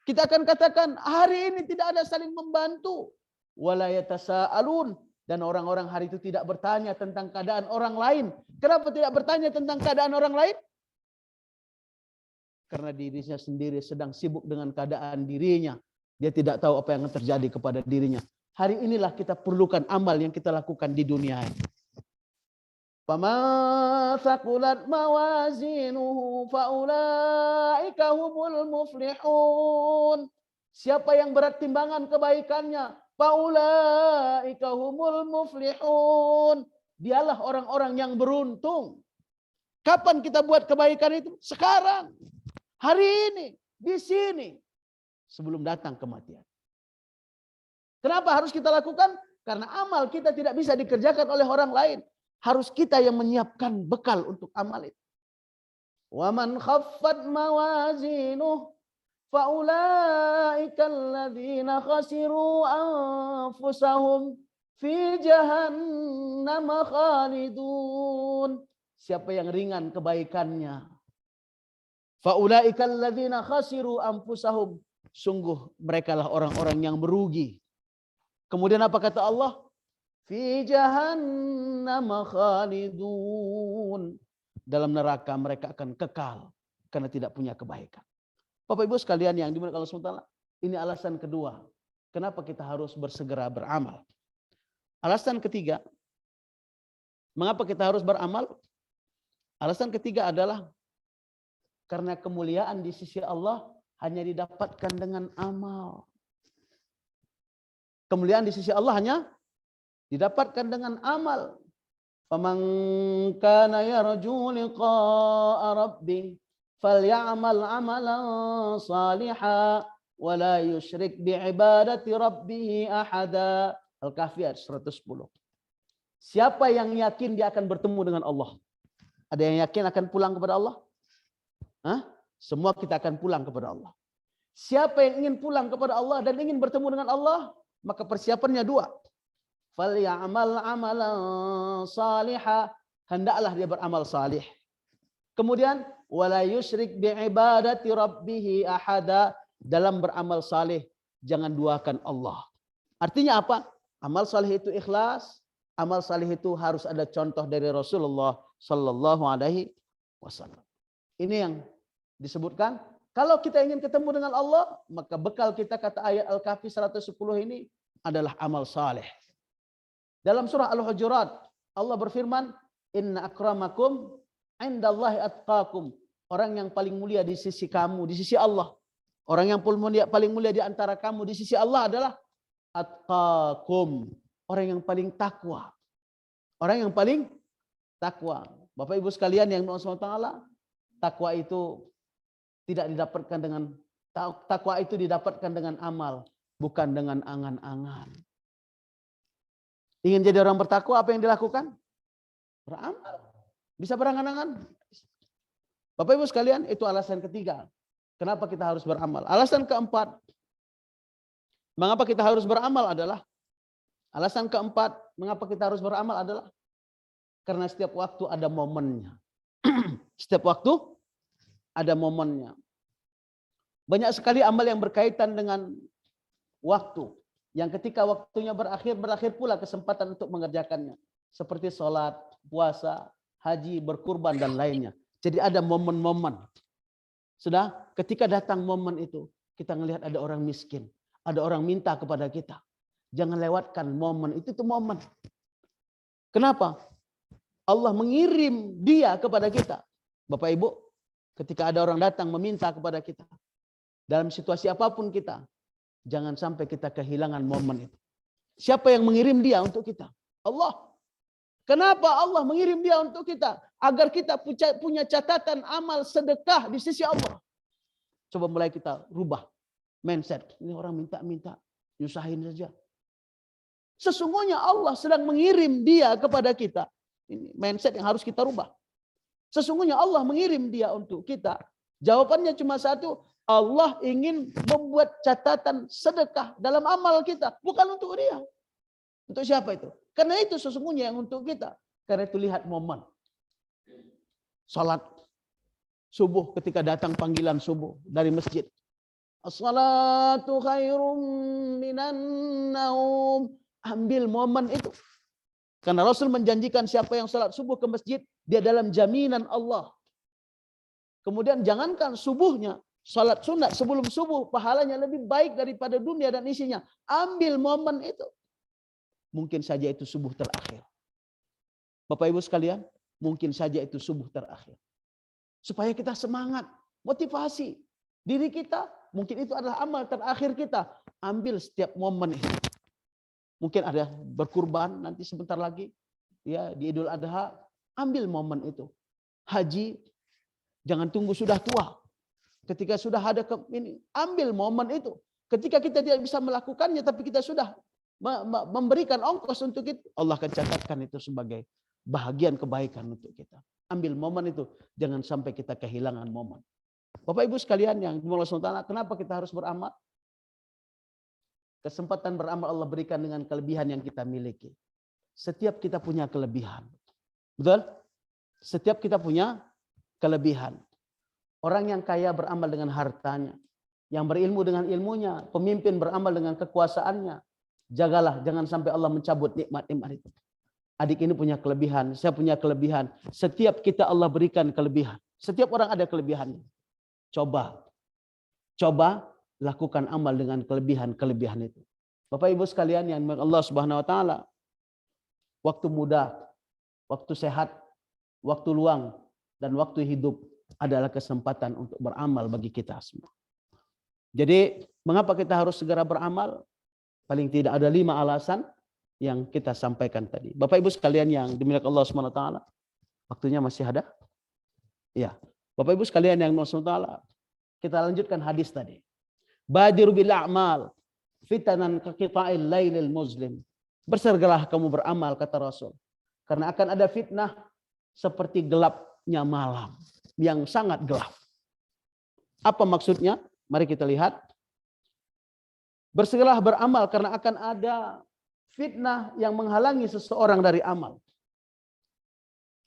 Kita akan katakan hari ini tidak ada saling membantu. Wala yatasaalun, dan orang-orang hari itu tidak bertanya tentang keadaan orang lain. Kenapa tidak bertanya tentang keadaan orang lain? Karena dirinya sendiri sedang sibuk dengan keadaan dirinya. Dia tidak tahu apa yang akan terjadi kepada dirinya. Hari inilah kita perlukan amal yang kita lakukan di dunia ini. Faman thaqulat mawazinuhu faulaika humul muflihun. Siapa yang berat timbangan kebaikannya, faulaika humul muflihun. Dialah orang-orang yang beruntung. Kapan kita buat kebaikan itu? Sekarang. Hari ini, di sini. Sebelum datang kematian. Kenapa harus kita lakukan? Karena amal kita tidak bisa dikerjakan oleh orang lain. Harus kita yang menyiapkan bekal untuk amal itu. Wa man khaffat mawazinuh faulaika alladzina khasiru anfusahum fi jahannam khalidun. Siapa yang ringan kebaikannya, faulaika alladzina khasiru anfusahum, sungguh merekalah orang-orang yang merugi. Kemudian apa kata Allah? Fi jahannam khalidun. Dalam neraka mereka akan kekal karena tidak punya kebaikan. Bapak Ibu sekalian yang dimuliakan Allah SWT, ini alasan kedua. Kenapa kita harus bersegera beramal? Alasan ketiga, mengapa kita harus beramal? Alasan ketiga adalah karena kemuliaan di sisi Allah hanya didapatkan dengan amal. Kemuliaan di sisi Allah hanya didapatkan dengan amal. Faman kana yarju liqa'a rabbih falyamal amalan salihah wa la yusyrik bi'ibadati rabbih ahada. Al-Kahfi ayat 110. Siapa yang yakin dia akan bertemu dengan Allah? Ada yang yakin akan pulang kepada Allah? Hah? Semua kita akan pulang kepada Allah. Siapa yang ingin pulang kepada Allah dan ingin bertemu dengan Allah, maka persiapannya dua. Falyamal amalan salihah, hendaklah dia beramal salih. Kemudian wala yusyrik bi'ibadati rabbih ahada, dalam beramal salih jangan duakan Allah. Artinya apa? Amal salih itu ikhlas, amal salih itu harus ada contoh dari Rasulullah sallallahu alaihi wasallam. Ini yang disebutkan, kalau kita ingin ketemu dengan Allah, maka bekal kita, kata ayat Al-Kahfi 110 ini, adalah amal saleh. Dalam surah Al-Hujurat, Allah berfirman, inna akramakum indallahi atqakum. Orang yang paling mulia di sisi kamu, di sisi Allah. Orang yang paling mulia di antara kamu di sisi Allah adalah atqakum. Orang yang paling takwa. Orang yang paling takwa. Bapak Ibu sekalian yang Allah SWT, takwa itu tidak didapatkan dengan takwa itu didapatkan dengan amal, bukan dengan angan-angan. Ingin jadi orang bertakwa, apa yang dilakukan? Beramal. Bisa berangan-angan. Bapak Ibu sekalian, itu alasan ketiga. Kenapa kita harus beramal? Alasan keempat, mengapa kita harus beramal adalah, alasan keempat, mengapa kita harus beramal adalah, karena setiap waktu ada momennya. Setiap waktu ada momennya. Banyak sekali amal yang berkaitan dengan waktu. Yang ketika waktunya berakhir pula kesempatan untuk mengerjakannya. Seperti sholat, puasa, haji, berkurban, dan lainnya. Jadi ada momen-momen. Sudah, ketika datang momen itu, kita melihat ada orang miskin. Ada orang minta kepada kita. Jangan lewatkan momen itu momen. Kenapa? Allah mengirim dia kepada kita. Bapak Ibu, ketika ada orang datang meminta kepada kita, dalam situasi apapun kita, jangan sampai kita kehilangan momen itu. Siapa yang mengirim dia untuk kita? Allah. Kenapa Allah mengirim dia untuk kita? Agar kita punya catatan amal sedekah di sisi Allah. Coba mulai kita rubah mindset. Ini orang minta-minta, nyusahin saja. Sesungguhnya Allah sedang mengirim dia kepada kita. Ini mindset yang harus kita rubah. Sesungguhnya Allah mengirim dia untuk kita. Jawabannya cuma satu, Allah ingin membuat catatan sedekah dalam amal kita, bukan untuk dia. Untuk siapa itu? Karena itu sesungguhnya yang untuk kita. Karena itu lihat momen. Salat subuh, ketika datang panggilan subuh dari masjid. As-salatu khairum minan naum. Ambil momen itu. Karena Rasul menjanjikan siapa yang salat subuh ke masjid, dia dalam jaminan Allah. Kemudian jangankan subuhnya, salat sunat sebelum subuh, pahalanya lebih baik daripada dunia dan isinya. Ambil momen itu. Mungkin saja itu subuh terakhir. Bapak Ibu sekalian, mungkin saja itu subuh terakhir. Supaya kita semangat, motivasi diri kita, mungkin itu adalah amal terakhir kita. Ambil setiap momen itu. Mungkin ada berkurban nanti sebentar lagi, ya di Idul Adha, ambil momen itu. Haji, jangan tunggu sudah tua. Ketika sudah ada ini, ambil momen itu. Ketika kita tidak bisa melakukannya, tapi kita sudah memberikan ongkos untuk itu, Allah akan catatkan itu sebagai bahagian kebaikan untuk kita. Ambil momen itu, jangan sampai kita kehilangan momen. Bapak Ibu sekalian yang dimulai Allah SWT, kenapa kita harus beramal? Kesempatan beramal Allah berikan dengan kelebihan yang kita miliki. Setiap kita punya kelebihan. Betul? Setiap kita punya kelebihan. Orang yang kaya beramal dengan hartanya. Yang berilmu dengan ilmunya. Pemimpin beramal dengan kekuasaannya. Jagalah, jangan sampai Allah mencabut nikmat-nikmat itu. Adik ini punya kelebihan, saya punya kelebihan. Setiap kita Allah berikan kelebihan. Setiap orang ada kelebihannya. Coba lakukan amal dengan kelebihan-kelebihan itu. Bapak Ibu sekalian yang Allah Subhanahu wa taala, waktu muda, waktu sehat, waktu luang, dan waktu hidup adalah kesempatan untuk beramal bagi kita semua. Jadi, mengapa kita harus segera beramal? Paling tidak ada 5 alasan yang kita sampaikan tadi. Bapak Ibu sekalian yang dimuliakan Allah Subhanahu wa taala, waktunya masih ada? Ya. Bapak Ibu sekalian yang Allah, kita lanjutkan hadis tadi. Badiru bil a'mal fitanan kaqita'il lailil muslim. Bersegeralah kamu beramal, kata Rasul. Karena akan ada fitnah seperti gelapnya malam, yang sangat gelap. Apa maksudnya? Mari kita lihat. Bersegeralah beramal karena akan ada fitnah yang menghalangi seseorang dari amal.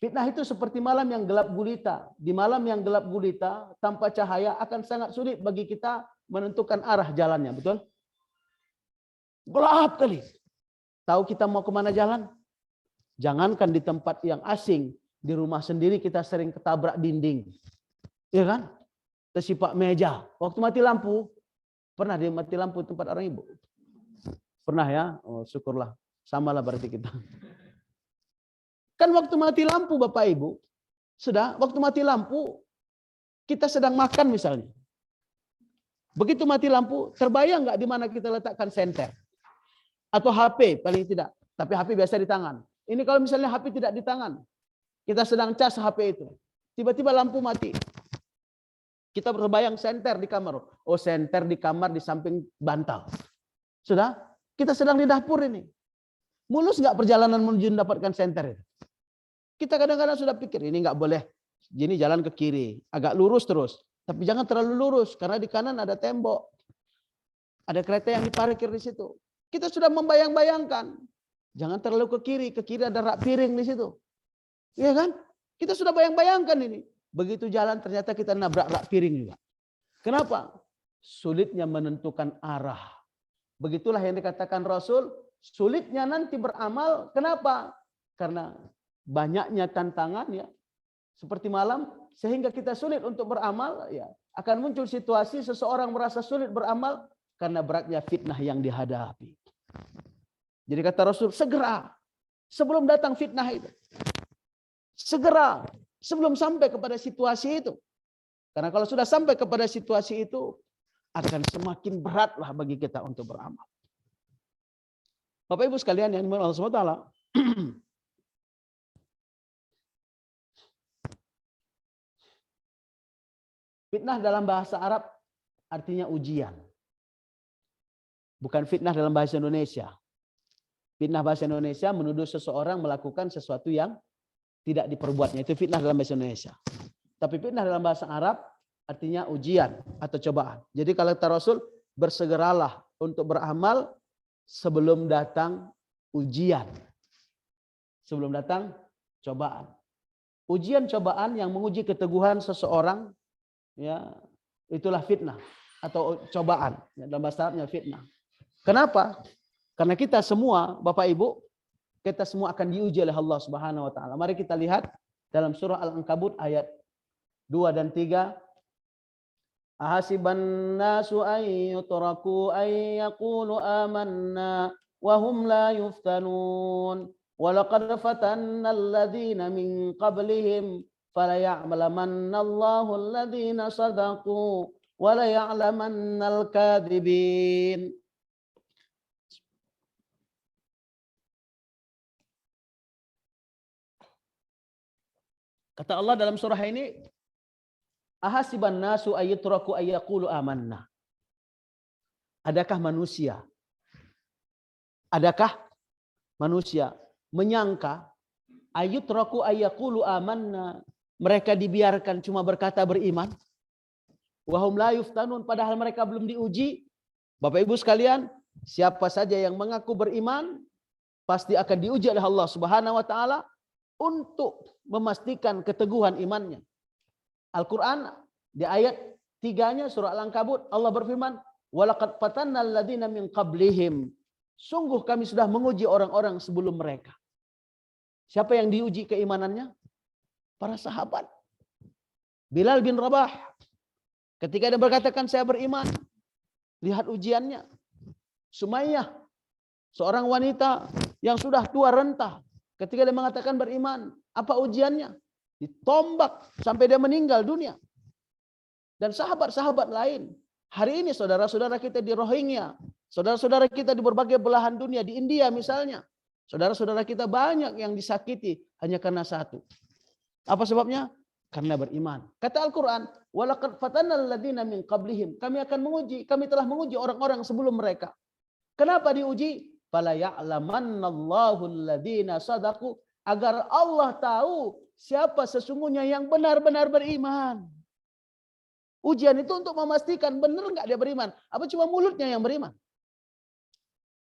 Fitnah itu seperti malam yang gelap gulita. Di malam yang gelap gulita, tanpa cahaya akan sangat sulit bagi kita menentukan arah jalannya. Betul? Gelap kali. Tahu kita mau kemana jalan? Jangankan di tempat yang asing. Di rumah sendiri kita sering ketabrak dinding. Iya kan? Tersipak meja. Waktu mati lampu. Pernah dia mati lampu tempat orang ibu? Pernah ya? Oh, syukurlah. Samalah berarti kita. Kan waktu mati lampu Bapak Ibu, sudah waktu mati lampu kita sedang makan misalnya. Begitu mati lampu, terbayang nggak di mana kita letakkan senter? Atau HP paling tidak, tapi HP biasa di tangan. Ini kalau misalnya HP tidak di tangan, kita sedang cas HP itu, tiba-tiba lampu mati. Kita terbayang senter di kamar. Oh, senter di kamar di samping bantal. Sudah, kita sedang di dapur ini. Mulus nggak perjalanan menuju mendapatkan senter itu? Kita kadang-kadang sudah pikir ini nggak boleh, gini jalan ke kiri, agak lurus terus, tapi jangan terlalu lurus karena di kanan ada tembok, ada kereta yang diparkir di situ. Kita sudah membayang-bayangkan, jangan terlalu ke kiri ada rak piring di situ, iya kan? Kita sudah bayang-bayangkan ini. Begitu jalan ternyata kita nabrak rak piring juga. Kenapa? Sulitnya menentukan arah. Begitulah yang dikatakan Rasul, sulitnya nanti beramal. Kenapa? Karena banyaknya tantangan ya seperti malam sehingga kita sulit untuk beramal ya, akan muncul situasi seseorang merasa sulit beramal karena beratnya fitnah yang dihadapi. Jadi kata Rasul, segera sebelum datang fitnah itu, segera sebelum sampai kepada situasi itu, karena kalau sudah sampai kepada situasi itu akan semakin beratlah bagi kita untuk beramal. Bapak Ibu sekalian yang dimuliakan Allah Subhanahu wa taala, fitnah dalam bahasa Arab artinya ujian. Bukan fitnah dalam bahasa Indonesia. Fitnah bahasa Indonesia menuduh seseorang melakukan sesuatu yang tidak diperbuatnya. Itu fitnah dalam bahasa Indonesia. Tapi fitnah dalam bahasa Arab artinya ujian atau cobaan. Jadi kalau kata Rasul, bersegeralah untuk beramal sebelum datang ujian. Sebelum datang cobaan. Ujian cobaan yang menguji keteguhan seseorang, ya, itulah fitnah atau cobaan. Dalam bahasa Arabnya fitnah. Kenapa? Karena kita semua, Bapak Ibu, kita semua akan diuji oleh Allah Subhanahu wa taala. Mari kita lihat dalam surah Al-Ankabut ayat 2 dan 3. Ahasiban nasu ay yutraku ay yaqulu amanna wa hum la yuftanun. Wa laqad fatanna alladhina min qablihim فَلَيَعْلَمَنَّ اللَّهُ الَّذِينَ صَدَقُوا وَلَيَعْلَمَنَّ الْكَاذِبِينَ. Kata Allah dalam surah ini, ahasiban nasu ayyutraku ayyaqulu amanna. Adakah manusia menyangka ayyutraku ayyaqulu amanna, mereka dibiarkan cuma berkata beriman? Wahum la yuftanun, padahal mereka belum diuji. Bapak Ibu sekalian, siapa saja yang mengaku beriman pasti akan diuji oleh Allah Subhanahu wa taala untuk memastikan keteguhan imannya. Al-Qur'an di ayat 3-nya surah Al-Ankabut Allah berfirman, "Walaqad fatanna alladziina min qablihim." Sungguh kami sudah menguji orang-orang sebelum mereka. Siapa yang diuji keimanannya? Para sahabat. Bilal bin Rabah, ketika dia berkatakan saya beriman, lihat ujiannya. Sumayyah, seorang wanita yang sudah tua renta, ketika dia mengatakan beriman, apa ujiannya? Ditombak sampai dia meninggal dunia. Dan sahabat-sahabat lain. Hari ini saudara-saudara kita di Rohingya, saudara-saudara kita di berbagai belahan dunia, di India misalnya, saudara-saudara kita banyak yang disakiti hanya karena satu. Apa sebabnya? karena beriman. Kata Al-Quran, walaqad fatannal ladzina min qablihim. Kami akan menguji, kami telah menguji orang-orang sebelum mereka. Kenapa diuji? Fala ya'lamannallahu alladzina sadaqu, agar Allah tahu siapa sesungguhnya yang benar-benar beriman. Ujian itu untuk memastikan benar enggak dia beriman, apa cuma mulutnya yang beriman.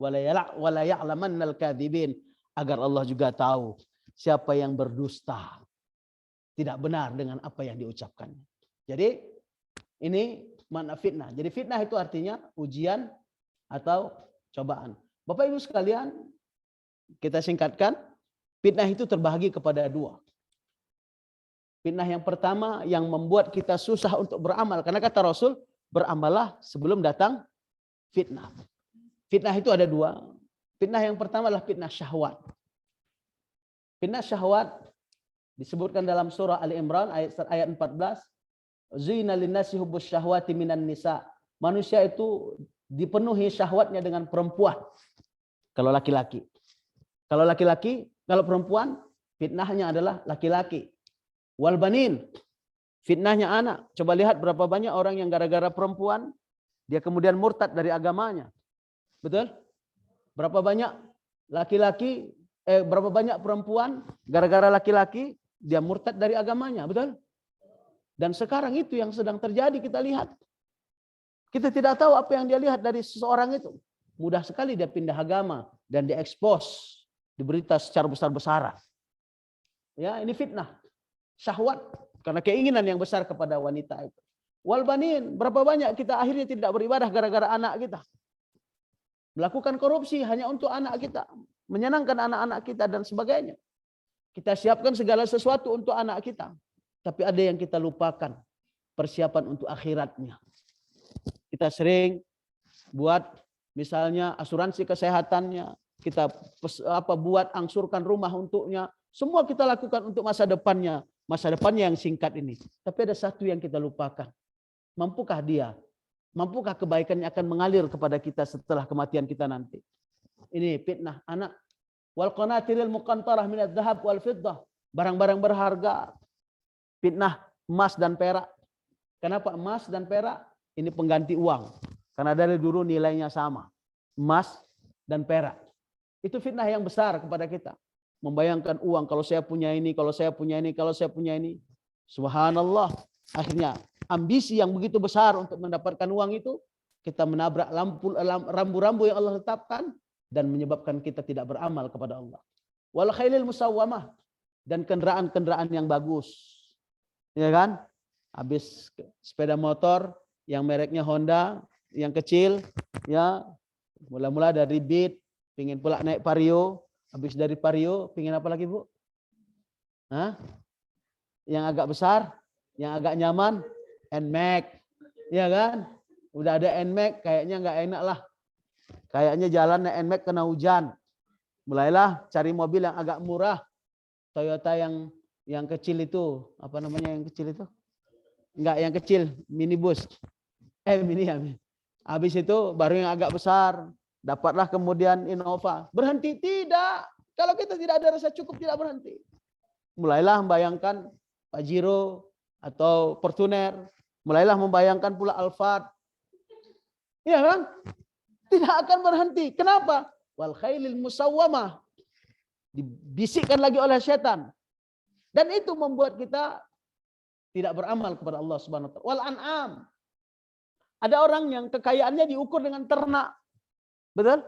Wala ya'lamannal kadzibin, agar Allah juga tahu siapa yang berdusta, tidak benar dengan apa yang diucapkannya. Jadi ini makna fitnah. Jadi fitnah itu artinya ujian atau cobaan. Bapak Ibu sekalian, kita singkatkan, fitnah itu terbagi kepada dua. Fitnah yang pertama yang membuat kita susah untuk beramal. Karena kata Rasul, beramallah sebelum datang fitnah. Fitnah itu ada dua. Fitnah yang pertama adalah fitnah syahwat. Fitnah syahwat disebutkan dalam surah Ali Imran ayat 14. Zuyina linnasi hubbus syahwati minan nisa. Manusia itu dipenuhi syahwatnya dengan perempuan. Kalau laki-laki. Kalau laki-laki, kalau perempuan, fitnahnya adalah laki-laki. Wal banin, fitnahnya anak. Coba lihat berapa banyak orang yang gara-gara perempuan, dia kemudian murtad dari agamanya. Betul? Berapa banyak laki-laki, berapa banyak perempuan, gara-gara laki-laki, dia murtad dari agamanya. Betul? Dan sekarang itu yang sedang terjadi, kita lihat. Kita tidak tahu apa yang dia lihat dari seseorang itu. Mudah sekali dia pindah agama dan diekspos, diberita secara besar-besaran. Ya, ini fitnah. Syahwat, karena keinginan yang besar kepada wanita itu. Wal banin, berapa banyak kita akhirnya tidak beribadah gara-gara anak kita. Melakukan korupsi hanya untuk anak kita, menyenangkan anak-anak kita dan sebagainya. Kita siapkan segala sesuatu untuk anak kita, tapi ada yang kita lupakan, persiapan untuk akhiratnya. Kita sering buat misalnya asuransi kesehatannya, kita buat angsurkan rumah untuknya, semua kita lakukan untuk masa depannya yang singkat ini. Tapi ada satu yang kita lupakan. Mampukah dia? Mampukah kebaikannya akan mengalir kepada kita setelah kematian kita nanti? Ini fitnah anak. Wal qanatiril muqantarah minadz dzahab wal fiddah. Barang-barang berharga. Fitnah emas dan perak. Kenapa emas dan perak? Ini pengganti uang. Karena dari dulu nilainya sama. Emas dan perak. Itu fitnah yang besar kepada kita. Membayangkan uang, kalau saya punya ini, kalau saya punya ini, kalau saya punya ini. Subhanallah. Akhirnya ambisi yang begitu besar untuk mendapatkan uang itu, kita menabrak rambu-rambu yang Allah tetapkan dan menyebabkan kita tidak beramal kepada Allah. Wal khailil musawwamah, dan kendaraan-kendaraan yang bagus. Ya kan? Habis sepeda motor yang mereknya Honda, yang kecil, ya mula-mula dari Beat, pingin pula naik Vario. Habis dari Vario, pingin apa lagi Bu? Hah? Yang agak besar, yang agak nyaman, NMAX. Ya kan? Udah ada NMAX, kayaknya nggak enak lah. Kayaknya jalan naik NMAX kena hujan. Mulailah cari mobil yang agak murah. Toyota yang kecil itu, apa namanya yang kecil itu? Enggak, yang kecil, minibus. Mini ya. Habis itu baru yang agak besar. Dapatlah kemudian Innova. Berhenti? Tidak. Kalau kita tidak ada rasa cukup, tidak berhenti. Mulailah membayangkan Pajero atau Fortuner. Mulailah membayangkan pula Alphard. Iya kan? Tidak akan berhenti. Kenapa? Wal khailil musawwamah. Dibisikkan lagi oleh setan. Dan itu membuat kita tidak beramal kepada Allah Subhanahu wa taala. Wal an'am. Ada orang yang kekayaannya diukur dengan ternak. Betul?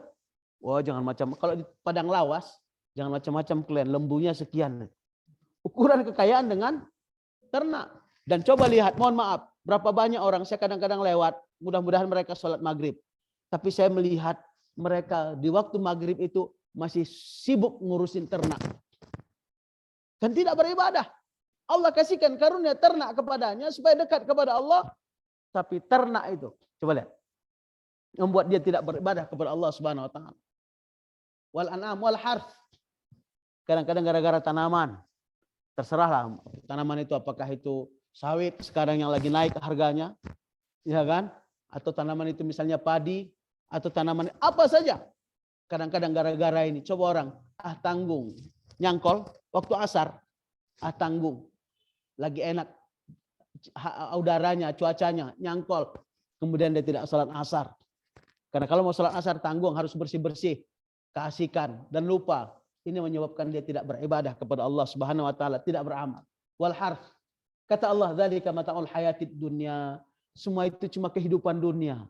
Wah, jangan macam, kalau di padang lawas, jangan macam-macam kalian, lembunya sekian. Ukuran kekayaan dengan ternak. Dan coba lihat, mohon maaf, berapa banyak orang, saya kadang-kadang lewat, mudah-mudahan mereka sholat maghrib. Tapi saya melihat mereka di waktu maghrib itu masih sibuk ngurusin ternak. Dan tidak beribadah. Allah kasihkan karunia ternak kepadanya supaya dekat kepada Allah. Tapi ternak itu, coba lihat. Membuat dia tidak beribadah kepada Allah Subhanahu wa taala. Wal an'am wal harf. Kadang-kadang gara-gara tanaman. Terserahlah tanaman itu, apakah itu sawit sekarang yang lagi naik harganya, ya kan? Atau tanaman itu misalnya padi, atau tanaman apa saja. Kadang-kadang gara-gara ini, coba orang tanggung, nyangkol waktu asar, tanggung. lagi enak udaranya, cuacanya, nyangkol. Kemudian dia tidak sholat asar. Karena kalau mau sholat asar tanggung, harus bersih-bersih, keasikan, dan lupa. Ini menyebabkan dia tidak beribadah kepada Allah Subhanahu wa taala, tidak beramal. Wal harf. Kata Allah, dzalika mata'ul hayatid dunya. Semua itu cuma kehidupan dunia.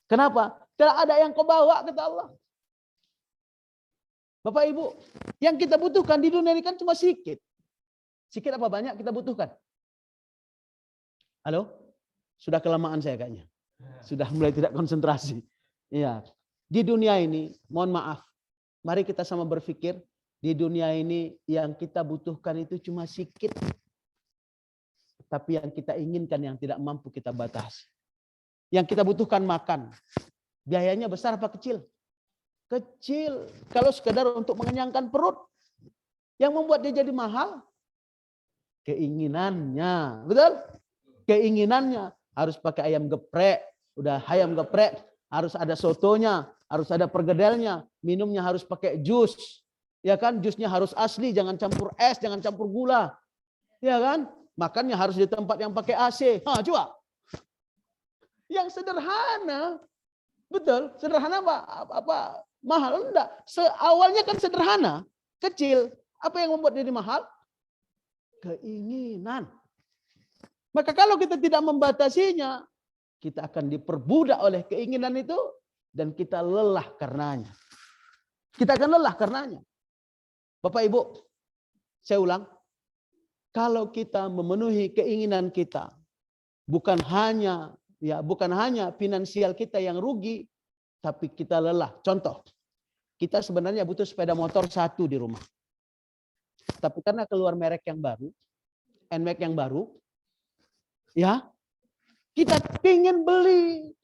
Kenapa? Tidak ada yang kau bawa, kata Allah. Bapak Ibu, yang kita butuhkan di dunia ini kan cuma sedikit. Sedikit apa banyak kita butuhkan? Halo? Sudah kelamaan saya kayaknya. Sudah mulai tidak konsentrasi. Iya. Di dunia ini, mohon maaf. Mari kita sama berpikir, di dunia ini yang kita butuhkan itu cuma sedikit. Tapi yang kita inginkan yang tidak mampu kita batasi. Yang kita butuhkan makan. Biayanya besar apa kecil? Kecil. Kalau sekedar untuk mengenyangkan perut. Yang membuat dia jadi mahal? Keinginannya. Betul? Keinginannya. Harus pakai ayam geprek. Udah ayam geprek. Harus ada sotonya. Harus ada pergedelnya. Minumnya harus pakai jus. Ya kan? Jusnya harus asli. Jangan campur es. Jangan campur gula. Ya kan? Makannya harus di tempat yang pakai AC. Coba. Yang sederhana. Betul? Sederhana apa? Mahal? Enggak. Awalnya kan sederhana. Kecil. Apa yang membuat jadi mahal? Keinginan. Maka kalau kita tidak membatasinya, kita akan diperbudak oleh keinginan itu dan kita lelah karenanya. Kita akan lelah karenanya. Bapak Ibu, saya ulang. Kalau kita memenuhi keinginan kita, bukan hanya finansial kita yang rugi, tapi kita lelah. Contoh, kita sebenarnya butuh sepeda motor 1 di rumah. Tapi karena keluar merek yang baru, NMAX yang baru, ya, kita ingin beli.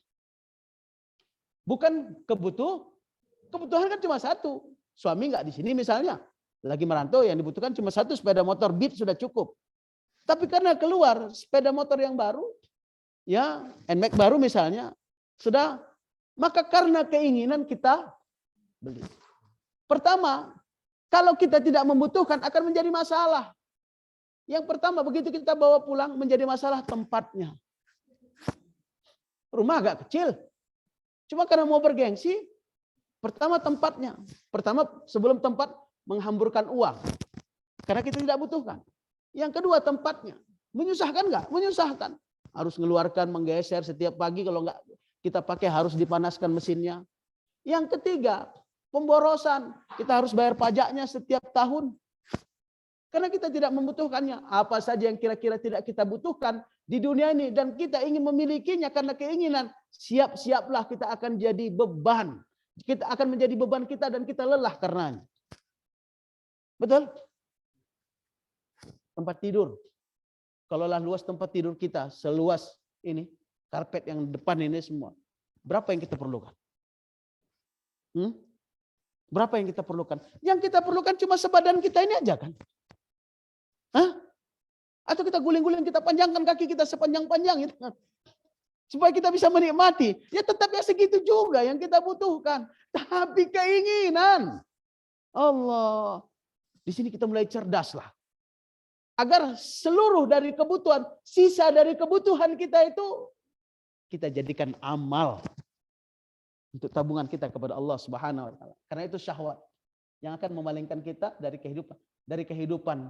Bukan kebutuhan kan cuma 1. Suami nggak di sini misalnya, lagi merantau, yang dibutuhkan cuma 1 sepeda motor Beat sudah cukup. Tapi karena keluar sepeda motor yang baru, ya, NMAX baru misalnya, sudah, maka karena keinginan kita beli. Pertama, kalau kita tidak membutuhkan akan menjadi masalah. Yang pertama, begitu kita bawa pulang menjadi masalah tempatnya. Rumah agak kecil. Cuma karena mau bergengsi, pertama tempatnya. Pertama, sebelum tempat, menghamburkan uang. Karena kita tidak butuhkan. Yang kedua, tempatnya. Menyusahkan nggak? Menyusahkan. Harus mengeluarkan, menggeser setiap pagi, kalau nggak kita pakai harus dipanaskan mesinnya. Yang ketiga, pemborosan. Kita harus bayar pajaknya setiap tahun. Karena kita tidak membutuhkannya. Apa saja yang kira-kira tidak kita butuhkan di dunia ini dan kita ingin memilikinya karena keinginan, siap-siaplah kita akan jadi beban. Kita akan menjadi beban kita dan kita lelah karenanya. Betul? Tempat tidur. Kalaulah luas tempat tidur kita, seluas ini, karpet yang depan ini semua. Berapa yang kita perlukan? Berapa yang kita perlukan? Yang kita perlukan cuma sebadan kita ini aja kan? Atau kita guling-guling, kita panjangkan kaki kita sepanjang-panjang itu. Supaya kita bisa menikmati. Ya tetap ya segitu juga yang kita butuhkan. Tapi keinginan. Allah. Di sini kita mulai cerdas lah. Agar seluruh dari kebutuhan, sisa dari kebutuhan kita itu, kita jadikan amal. Untuk tabungan kita kepada Allah Subhanahu wa taala. Karena itu syahwat yang akan memalingkan kita dari kehidupan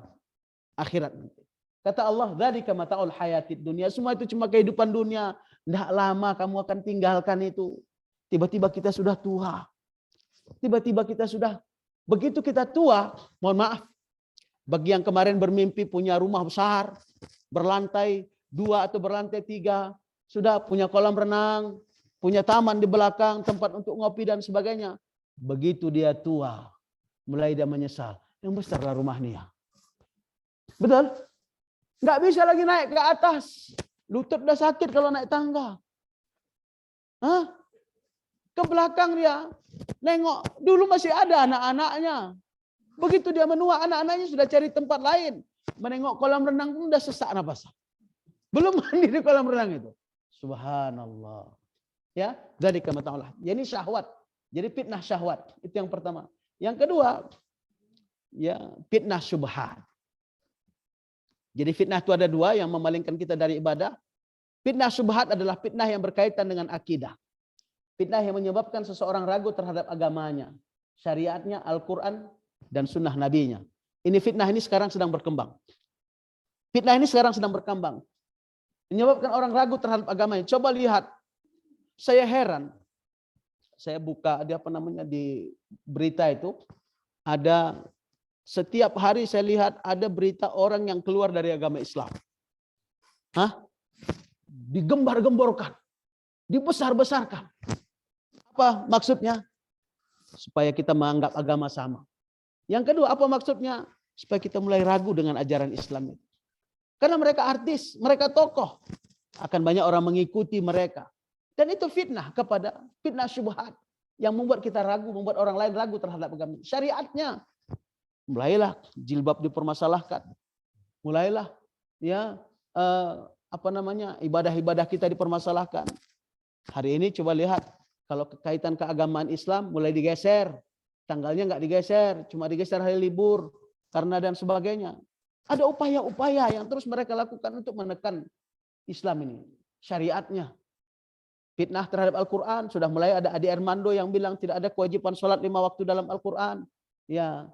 akhirat nanti. Kata Allah, dzalika mata'ul hayatid dunya. Semua itu cuma kehidupan dunia. Tidak lama kamu akan tinggalkan itu. Tiba-tiba kita sudah tua. Tiba-tiba kita sudah, begitu kita tua, mohon maaf, bagi yang kemarin bermimpi punya rumah besar, berlantai 2 atau berlantai 3, sudah punya kolam renang, punya taman di belakang, tempat untuk ngopi dan sebagainya. Begitu dia tua, mulai dia menyesal. Yang besarlah rumahnya. Betul? Nggak bisa lagi naik ke atas. Lutut udah sakit kalau naik tangga. Ke belakang dia. Nengok, dulu masih ada anak-anaknya. Begitu dia menua, anak-anaknya sudah cari tempat lain. Menengok kolam renang pun udah sesak nafas. Belum mandi di kolam renang itu. Subhanallah. Ya, dari kemataulah. Jadi syahwat. Jadi fitnah syahwat. Itu yang pertama. Yang kedua, ya fitnah syubhat. Jadi fitnah itu ada dua yang memalingkan kita dari ibadah. Fitnah syubhat adalah fitnah yang berkaitan dengan akidah. Fitnah yang menyebabkan seseorang ragu terhadap agamanya, syariatnya, Al-Quran, dan sunnah nabinya. Ini fitnah ini sekarang sedang berkembang. Fitnah ini sekarang sedang berkembang. Menyebabkan orang ragu terhadap agamanya. Coba lihat, saya heran. Saya buka di berita itu, ada setiap hari saya lihat ada berita orang yang keluar dari agama Islam. Digembar-gemborkan, dibesar-besarkan. Apa maksudnya? Supaya kita menganggap agama sama. Yang kedua, apa maksudnya? Supaya kita mulai ragu dengan ajaran Islam. Karena mereka artis, mereka tokoh. Akan banyak orang mengikuti mereka. Dan itu fitnah syubhat. Yang membuat kita ragu, membuat orang lain ragu terhadap agama. Syariatnya. Mulailah jilbab dipermasalahkan. Mulailah ibadah-ibadah kita dipermasalahkan. Hari ini coba lihat. Kalau kaitan keagamaan Islam mulai digeser. Tanggalnya nggak digeser. Cuma digeser hari libur. Karena dan sebagainya. Ada upaya-upaya yang terus mereka lakukan untuk menekan Islam ini. Syariatnya. Fitnah terhadap Al-Quran. Sudah mulai ada Adi Armando yang bilang tidak ada kewajiban sholat 5 waktu dalam Al-Quran. Ya,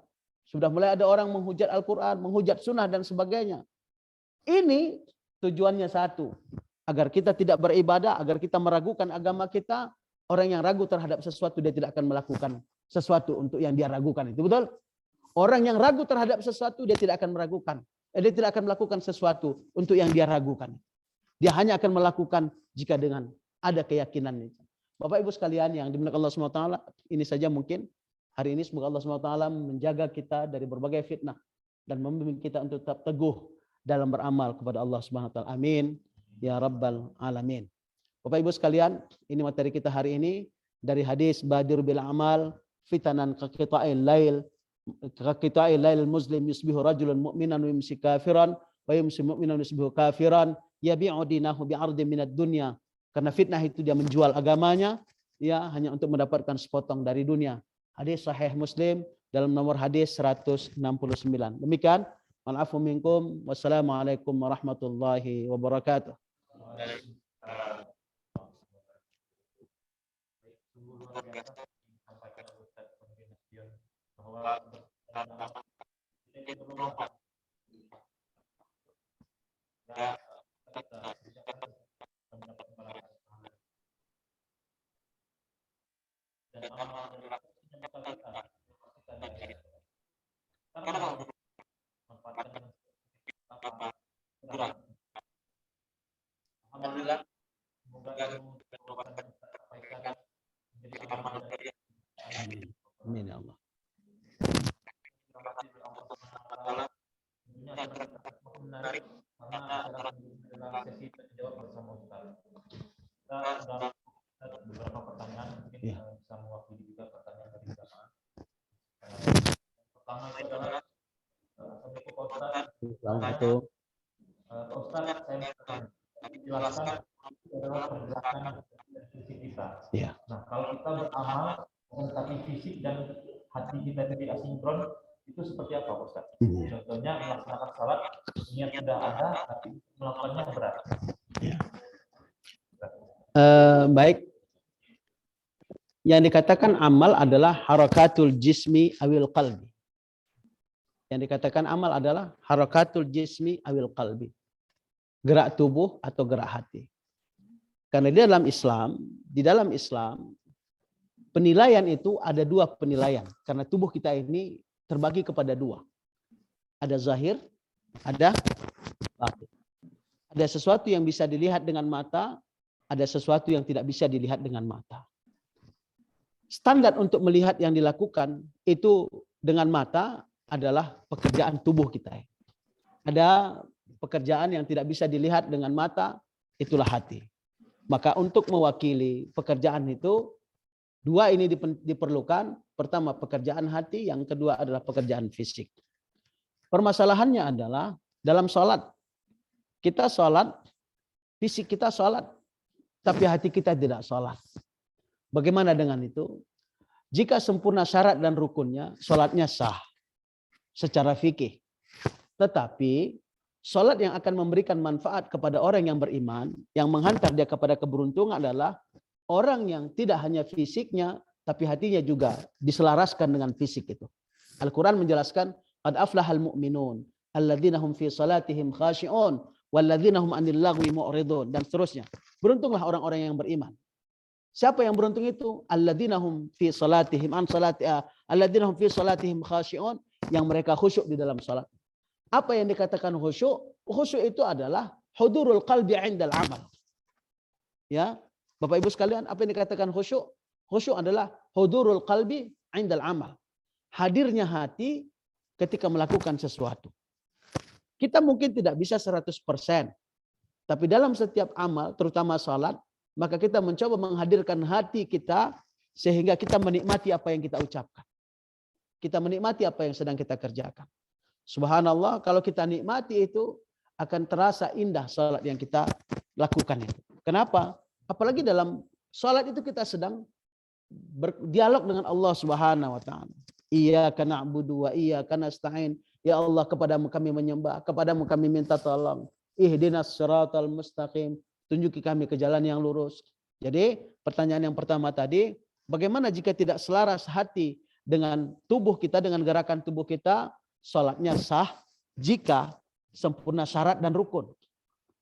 sudah mulai ada orang menghujat Al-Quran, menghujat sunnah dan sebagainya. Ini tujuannya satu. Agar kita tidak beribadah, agar kita meragukan agama kita. Orang yang ragu terhadap sesuatu, dia tidak akan melakukan sesuatu untuk yang dia ragukan. Itu betul? Orang yang ragu terhadap sesuatu, dia tidak akan meragukan. Dia tidak akan melakukan sesuatu untuk yang dia ragukan. Dia hanya akan melakukan jika dengan ada keyakinan. Bapak Ibu sekalian yang dimuliakan Allah SWT, ini saja mungkin hari ini semoga Allah SWT menjaga kita dari berbagai fitnah dan membimbing kita untuk tetap teguh dalam beramal kepada Allah SWT. Amin ya rabbal alamin. Bapak Ibu sekalian, ini materi kita hari ini dari hadis Badir bil amal fitanan kaqita'il lail muslim yusbihu rajulun mu'minan wa yumsi kafiran wa yumsi mu'minan wa yusbihu kafiran yabi'u dinahu bi'ardin minad dunya. Karena fitnah itu dia menjual agamanya hanya untuk mendapatkan sepotong dari dunia. Hadis sahih Muslim dalam nomor hadis 169. Demikian, ma'afu minkum, wassalamualaikum warahmatullahi wabarakatuh. Alhamdulillah, semoga ilmu yang disampaikan menjadi amal dari Amin ya Allah. Tentunya acara kita menarik karena acara adalah sesi tanya jawab bersama Ustaz. Kita sudah beberapa pertanyaan, mungkin bisa mewakili juga pertanyaan dari jamaah. Pertama itu adalah Assalamualaikum Pak Ustaz. Assalamualaikum. Pak Ustaz, saya bertanya, jelaskan adalah pergerakan fisik kita. Ya. Nah, kalau kita beramal tapi fisik dan hati kita tidak asinkron, itu seperti apa, Ustaz? Contohnya melaksanakan salat, niat sudah ada, tapi melakukannya berat. Ya. Baik. Yang dikatakan amal adalah harakatul jismi awil qalbi. Yang dikatakan amal adalah harakatul jismi awil qalbi. Gerak tubuh atau gerak hati. Karena di dalam Islam, penilaian itu ada dua penilaian. Karena tubuh kita ini terbagi kepada dua. Ada zahir, ada batin. Ada sesuatu yang bisa dilihat dengan mata, ada sesuatu yang tidak bisa dilihat dengan mata. Standar untuk melihat yang dilakukan itu dengan mata adalah pekerjaan tubuh kita. Ada pekerjaan yang tidak bisa dilihat dengan mata, itulah hati. Maka untuk mewakili pekerjaan itu, dua ini diperlukan. Pertama pekerjaan hati, yang kedua adalah pekerjaan fisik. Permasalahannya adalah dalam sholat. Kita sholat, fisik kita sholat, tapi hati kita tidak sholat. Bagaimana dengan itu? Jika sempurna syarat dan rukunnya, sholatnya sah secara fikih. Tetapi Salat yang akan memberikan manfaat kepada orang yang beriman, yang menghantar dia kepada keberuntungan adalah orang yang tidak hanya fisiknya, tapi hatinya juga diselaraskan dengan fisik itu. Al-Quran menjelaskan, qad aflahal mu'minun, alladzina hum fi salatihim khashi'un, walladzina hum 'anil lagwi mu'ridun, dan seterusnya. Beruntunglah orang-orang yang beriman. Siapa yang beruntung itu? Alladzina hum fi salatihim alladzina hum fi salatihim khashi'un, yang mereka khusyuk di dalam salat. Apa yang dikatakan khusyuk? Khusyuk itu adalah hudurul qalbi 'indal amal. Ya, Bapak Ibu sekalian, apa yang dikatakan khusyuk? Khusyuk adalah hudurul qalbi 'indal amal. Hadirnya hati ketika melakukan sesuatu. Kita mungkin tidak bisa 100%, tapi dalam setiap amal, terutama salat, maka kita mencoba menghadirkan hati kita sehingga kita menikmati apa yang kita ucapkan. Kita menikmati apa yang sedang kita kerjakan. Subhanallah, kalau kita nikmati itu akan terasa indah salat yang kita lakukan itu. Kenapa? Apalagi dalam salat itu kita sedang berdialog dengan Allah Subhanahu wa taala. Iyyaka na'budu wa iyyaka nasta'in. Ya Allah, kepadamu kami menyembah, kepadamu kami minta tolong. Ihdinas siratal mustaqim. Tunjuki kami ke jalan yang lurus. Jadi, pertanyaan yang pertama tadi, bagaimana jika tidak selaras hati dengan tubuh kita, dengan gerakan tubuh kita? Salatnya sah jika sempurna syarat dan rukun.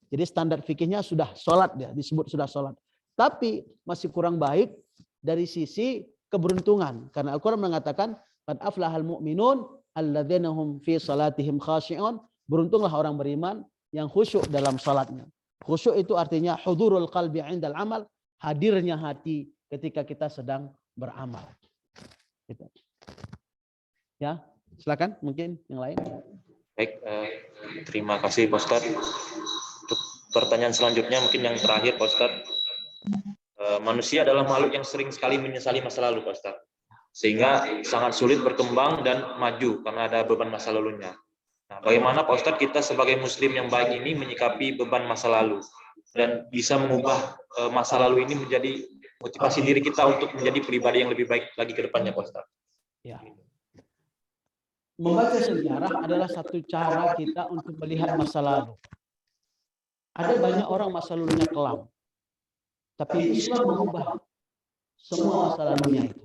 Jadi standar fikihnya sudah salat, dia disebut sudah salat. Tapi masih kurang baik dari sisi keberuntungan. Karena Al-Quran mengatakan, qad aflahal mu'minun alladzina hum fi salatihim khashi'un. Beruntunglah orang beriman yang khusyuk dalam salatnya. Khusyuk itu artinya hudurul qalbi 'indal amal, hadirnya hati ketika kita sedang beramal. Gitu. Ya. Silakan, mungkin yang lain. Baik, terima kasih Pak Ustadz. Untuk pertanyaan selanjutnya, mungkin yang terakhir Pak Ustadz. Manusia adalah makhluk yang sering sekali menyesali masa lalu Pak Ustadz. Sehingga sangat sulit berkembang dan maju karena ada beban masa lalunya. Nah, bagaimana Pak Ustadz kita sebagai muslim yang baik ini menyikapi beban masa lalu dan bisa mengubah masa lalu ini menjadi motivasi diri kita untuk menjadi pribadi yang lebih baik lagi ke depannya Pak Ustadz. Ya. Membaca sejarah adalah satu cara kita untuk melihat masa lalu. Ada banyak orang masa lalunya kelam. Tapi Islam mengubah semua masa lalunya itu.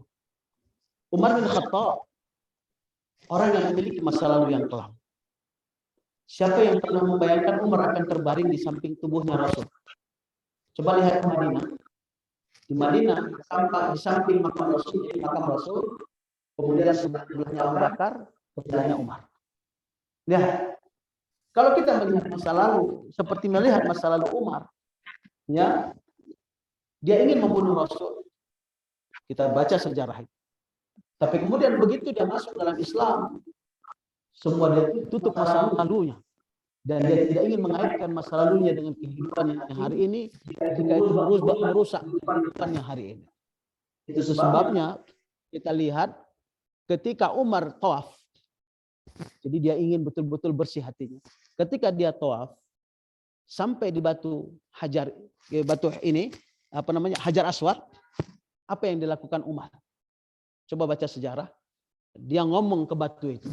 Umar bin Khattab, orang yang memiliki masa lalu yang kelam. Siapa yang pernah membayangkan Umar akan terbaring di samping tubuhnya Rasul? Coba lihat ke Madinah. Di Madinah, di samping makam Rasul, kemudian sebelahnya Abu Bakar, sebelahnya Umar. Ya, kalau kita melihat masa lalu seperti melihat masa lalu Umar, ya, dia ingin membunuh Rasul. Kita baca sejarah itu. Tapi kemudian begitu dia masuk dalam Islam, semua dia tutup masa lalunya. Dan dia tidak ingin mengaitkan masa lalunya dengan kehidupan yang hari ini, jika itu merusak kehidupan yang hari ini. Itu sebabnya kita lihat ketika Umar tawaf, jadi dia ingin betul-betul bersih hatinya. Ketika dia tawaf, sampai di batu ini, Hajar Aswad, apa yang dilakukan Umar? Coba baca sejarah. Dia ngomong ke batu itu.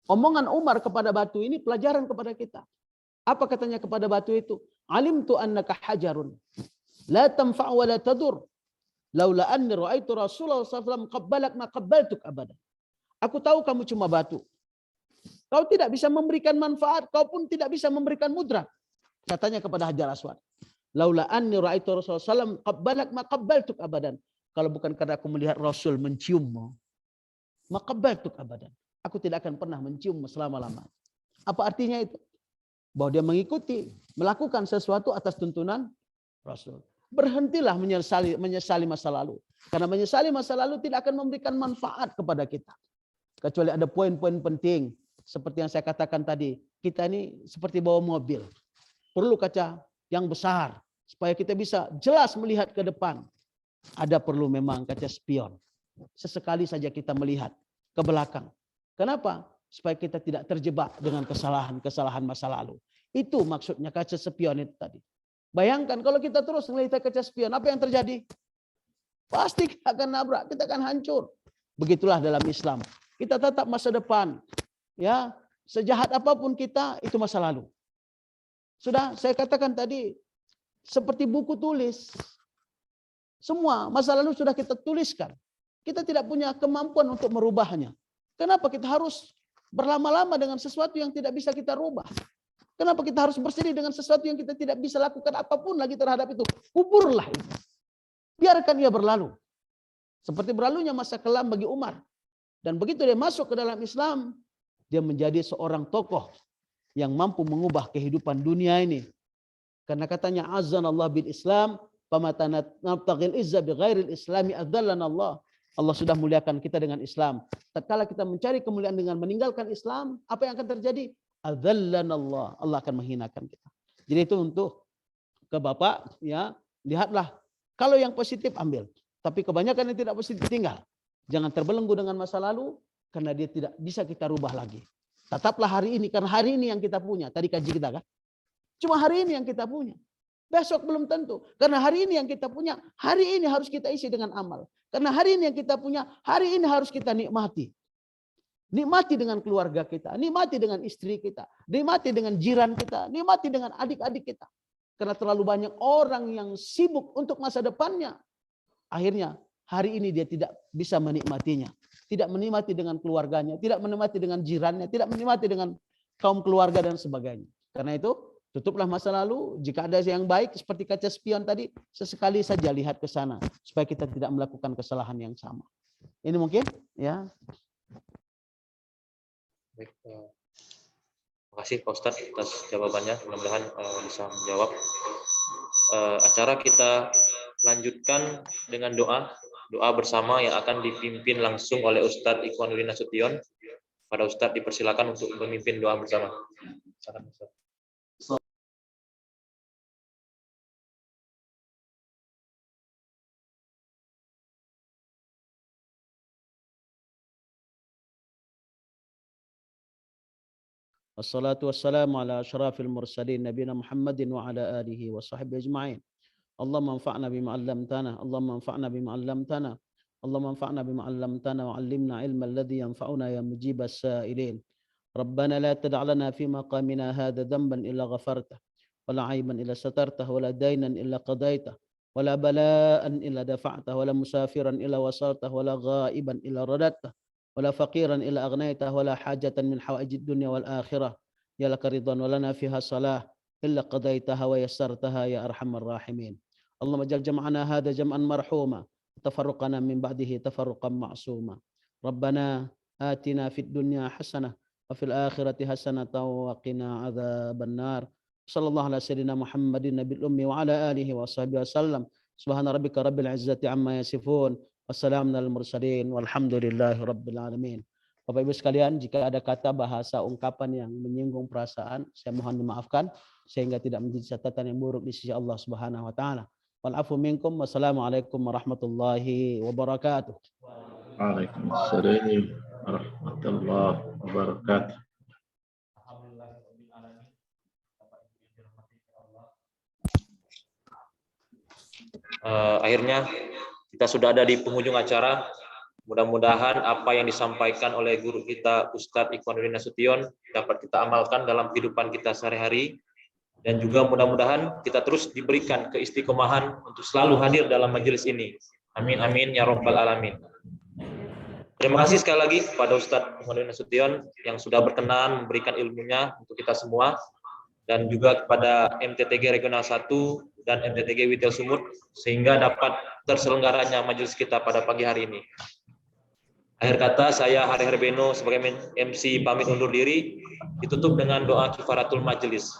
Omongan Umar kepada batu ini pelajaran kepada kita. Apa katanya kepada batu itu? Alimtu annaka hajarun la tanfa' wa la tadur. Laula anni ra'aitu Rasulullah sallallahu alaihi wasallam qabbalak ma qabbaltuk abadan. Aku tahu kamu cuma batu. Kau tidak bisa memberikan manfaat, kau pun tidak bisa memberikan mudarat. Katanya kepada Hajar Aswad. Laula anni ra'aitu Rasulullah sallallahu alaihi wasallam qabbalak ma qabbaltuk abadan. Kalau bukan karena aku melihat Rasul menciummu, ma qabbaltuk abadan. Aku tidak akan pernah menciummu selama-lamanya. Apa artinya itu? Bahwa dia mengikuti, melakukan sesuatu atas tuntunan Rasul. Berhentilah menyesali masa lalu. Karena menyesali masa lalu tidak akan memberikan manfaat kepada kita. Kecuali ada poin-poin penting. Seperti yang saya katakan tadi. Kita ini seperti bawa mobil. Perlu kaca yang besar. Supaya kita bisa jelas melihat ke depan. Ada perlu memang kaca spion. Sesekali saja kita melihat ke belakang. Kenapa? Supaya kita tidak terjebak dengan kesalahan-kesalahan masa lalu. Itu maksudnya kaca spion itu tadi. Bayangkan kalau kita terus melihat kaca spion, apa yang terjadi? Pasti kita akan nabrak, kita akan hancur. Begitulah dalam Islam. Kita tetap masa depan. Ya, sejahat apapun kita, itu masa lalu. Sudah saya katakan tadi, seperti buku tulis. Semua masa lalu sudah kita tuliskan. Kita tidak punya kemampuan untuk merubahnya. Kenapa kita harus berlama-lama dengan sesuatu yang tidak bisa kita rubah? Kenapa kita harus bersedih dengan sesuatu yang kita tidak bisa lakukan apapun lagi terhadap itu? Kuburlah itu. Biarkan ia berlalu. Seperti berlalunya masa kelam bagi Umar. Dan begitu dia masuk ke dalam Islam, dia menjadi seorang tokoh yang mampu mengubah kehidupan dunia ini. Karena katanya azanallah bil Islam, pamatanat nabtagil izza bi ghairil islami adzallana Allah. Allah sudah muliakan kita dengan Islam. Tatkala kita mencari kemuliaan dengan meninggalkan Islam, apa yang akan terjadi? Adzallana Allah. Allah akan menghinakan kita. Jadi itu untuk ke Bapak, ya, lihatlah. Kalau yang positif ambil, tapi kebanyakan yang tidak positif tinggal. Jangan terbelenggu dengan masa lalu karena dia tidak bisa kita rubah lagi. Tetaplah hari ini karena hari ini yang kita punya. Tadi kaji kita kan? Cuma hari ini yang kita punya. Besok belum tentu. Karena hari ini yang kita punya, hari ini harus kita isi dengan amal. Karena hari ini yang kita punya, hari ini harus kita nikmati. Nikmati dengan keluarga kita, nikmati dengan istri kita, nikmati dengan jiran kita, nikmati dengan adik-adik kita. Karena terlalu banyak orang yang sibuk untuk masa depannya. Akhirnya hari ini dia tidak bisa menikmatinya. Tidak menikmati dengan keluarganya, tidak menikmati dengan jirannya, tidak menikmati dengan kaum keluarga dan sebagainya. Karena itu tutuplah masa lalu. Jika ada yang baik seperti kaca spion tadi, sesekali saja lihat ke sana supaya kita tidak melakukan kesalahan yang sama. Ini mungkin ya. Baik, terima kasih Pak Ustadz atas jawabannya. Mudah-mudahan bisa menjawab. Acara kita lanjutkan dengan doa bersama yang akan dipimpin langsung oleh Ustadz Ikhwanuddin Nasution. Pada Ustadz dipersilakan untuk memimpin doa bersama. Wassalatu wassalamu ala asyrafil mursalin nabiyina Muhammadin wa ala alihi wa sahbihi ajma'in. Allahumma anfa'na bima 'allamtana, Allahumma anfa'na bima 'allamtana, Allahumma anfa'na bima 'allamtana wa 'allimna 'ilman alladhi yanfa'una ya mujibas sa'ilin. Rabbana la tada' lana fi maqamina hadha dhanban illa ghafartah, wa la 'aiban illa satartah, wa la daynan illa qadaitah, wa la bala'an illa dafa'tah, wa la musafiran illa wasaltah, wa la ghaiban illa radattah. ولا فقيرا إلا أغنيته ولا حاجة من حوائج الدنيا والآخرة يا لك رضا ولنا فيها صلاة إلا قضيتها ويسرتها يا أرحم الراحمين. اللهم اجعل جمعنا هذا جمعا مرحوما تفرقنا من بعده تفرقا معصوما. ربنا آتنا في الدنيا حسنة وفي الآخرة حسنة وقنا عذاب النار. صلى الله على سيدنا محمد النبي الأمي وعلى آله وصحبه وسلم. سبحان ربك رب العزة عما يصفون. Wassalamualaikum warahmatullahi wabarakatuh. Walhamdulillahirabbil alamin. Bapak Ibu sekalian, jika ada kata bahasa ungkapan yang menyinggung perasaan, saya mohon dimaafkan sehingga tidak menjadi catatan yang buruk di sisi Allah Subhanahu wa taala. Wal afu minkum. Wassalamualaikum warahmatullahi wabarakatuh. Waalaikumsalam warahmatullahi wabarakatuh. Akhirnya kita sudah ada di penghujung acara. Mudah-mudahan apa yang disampaikan oleh guru kita Ustadz Ikhwanuddin Nasution dapat kita amalkan dalam kehidupan kita sehari-hari, dan juga mudah-mudahan kita terus diberikan keistiqomahan untuk selalu hadir dalam majelis ini. Amin amin ya rabbal alamin. Terima kasih sekali lagi kepada Ustadz Ikhwanuddin Nasution yang sudah berkenan memberikan ilmunya untuk kita semua, dan juga kepada MTTG Regional 1 dan MTTG Witel Sumut sehingga dapat terselenggaranya majelis kita pada pagi hari ini. Akhir kata, saya Hari Herbeno sebagai MC pamit undur diri, ditutup dengan doa kifaratul majelis.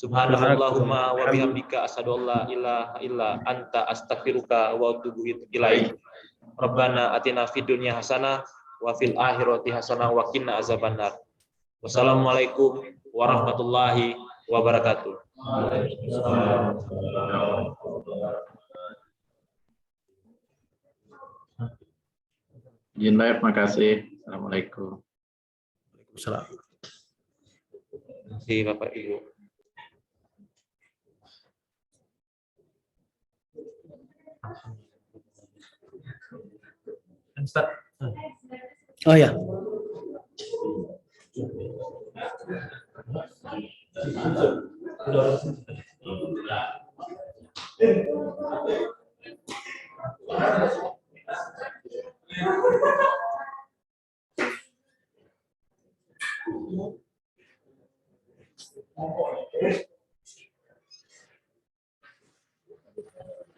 Subhanallahumma wa bihamdika asyhadu an la ilaha illa anta astaghfiruka wa atubu ilaik. Rabbana atina fid dunya hasanah wa fil akhirati hasanah wa qina azabannar. Wassalamualaikum warahmatullahi wabarakatuh. Izin live, makasih. Assalamualaikum. Waalaikumsalam. Terima kasih Bapak Ibu. Oh ya.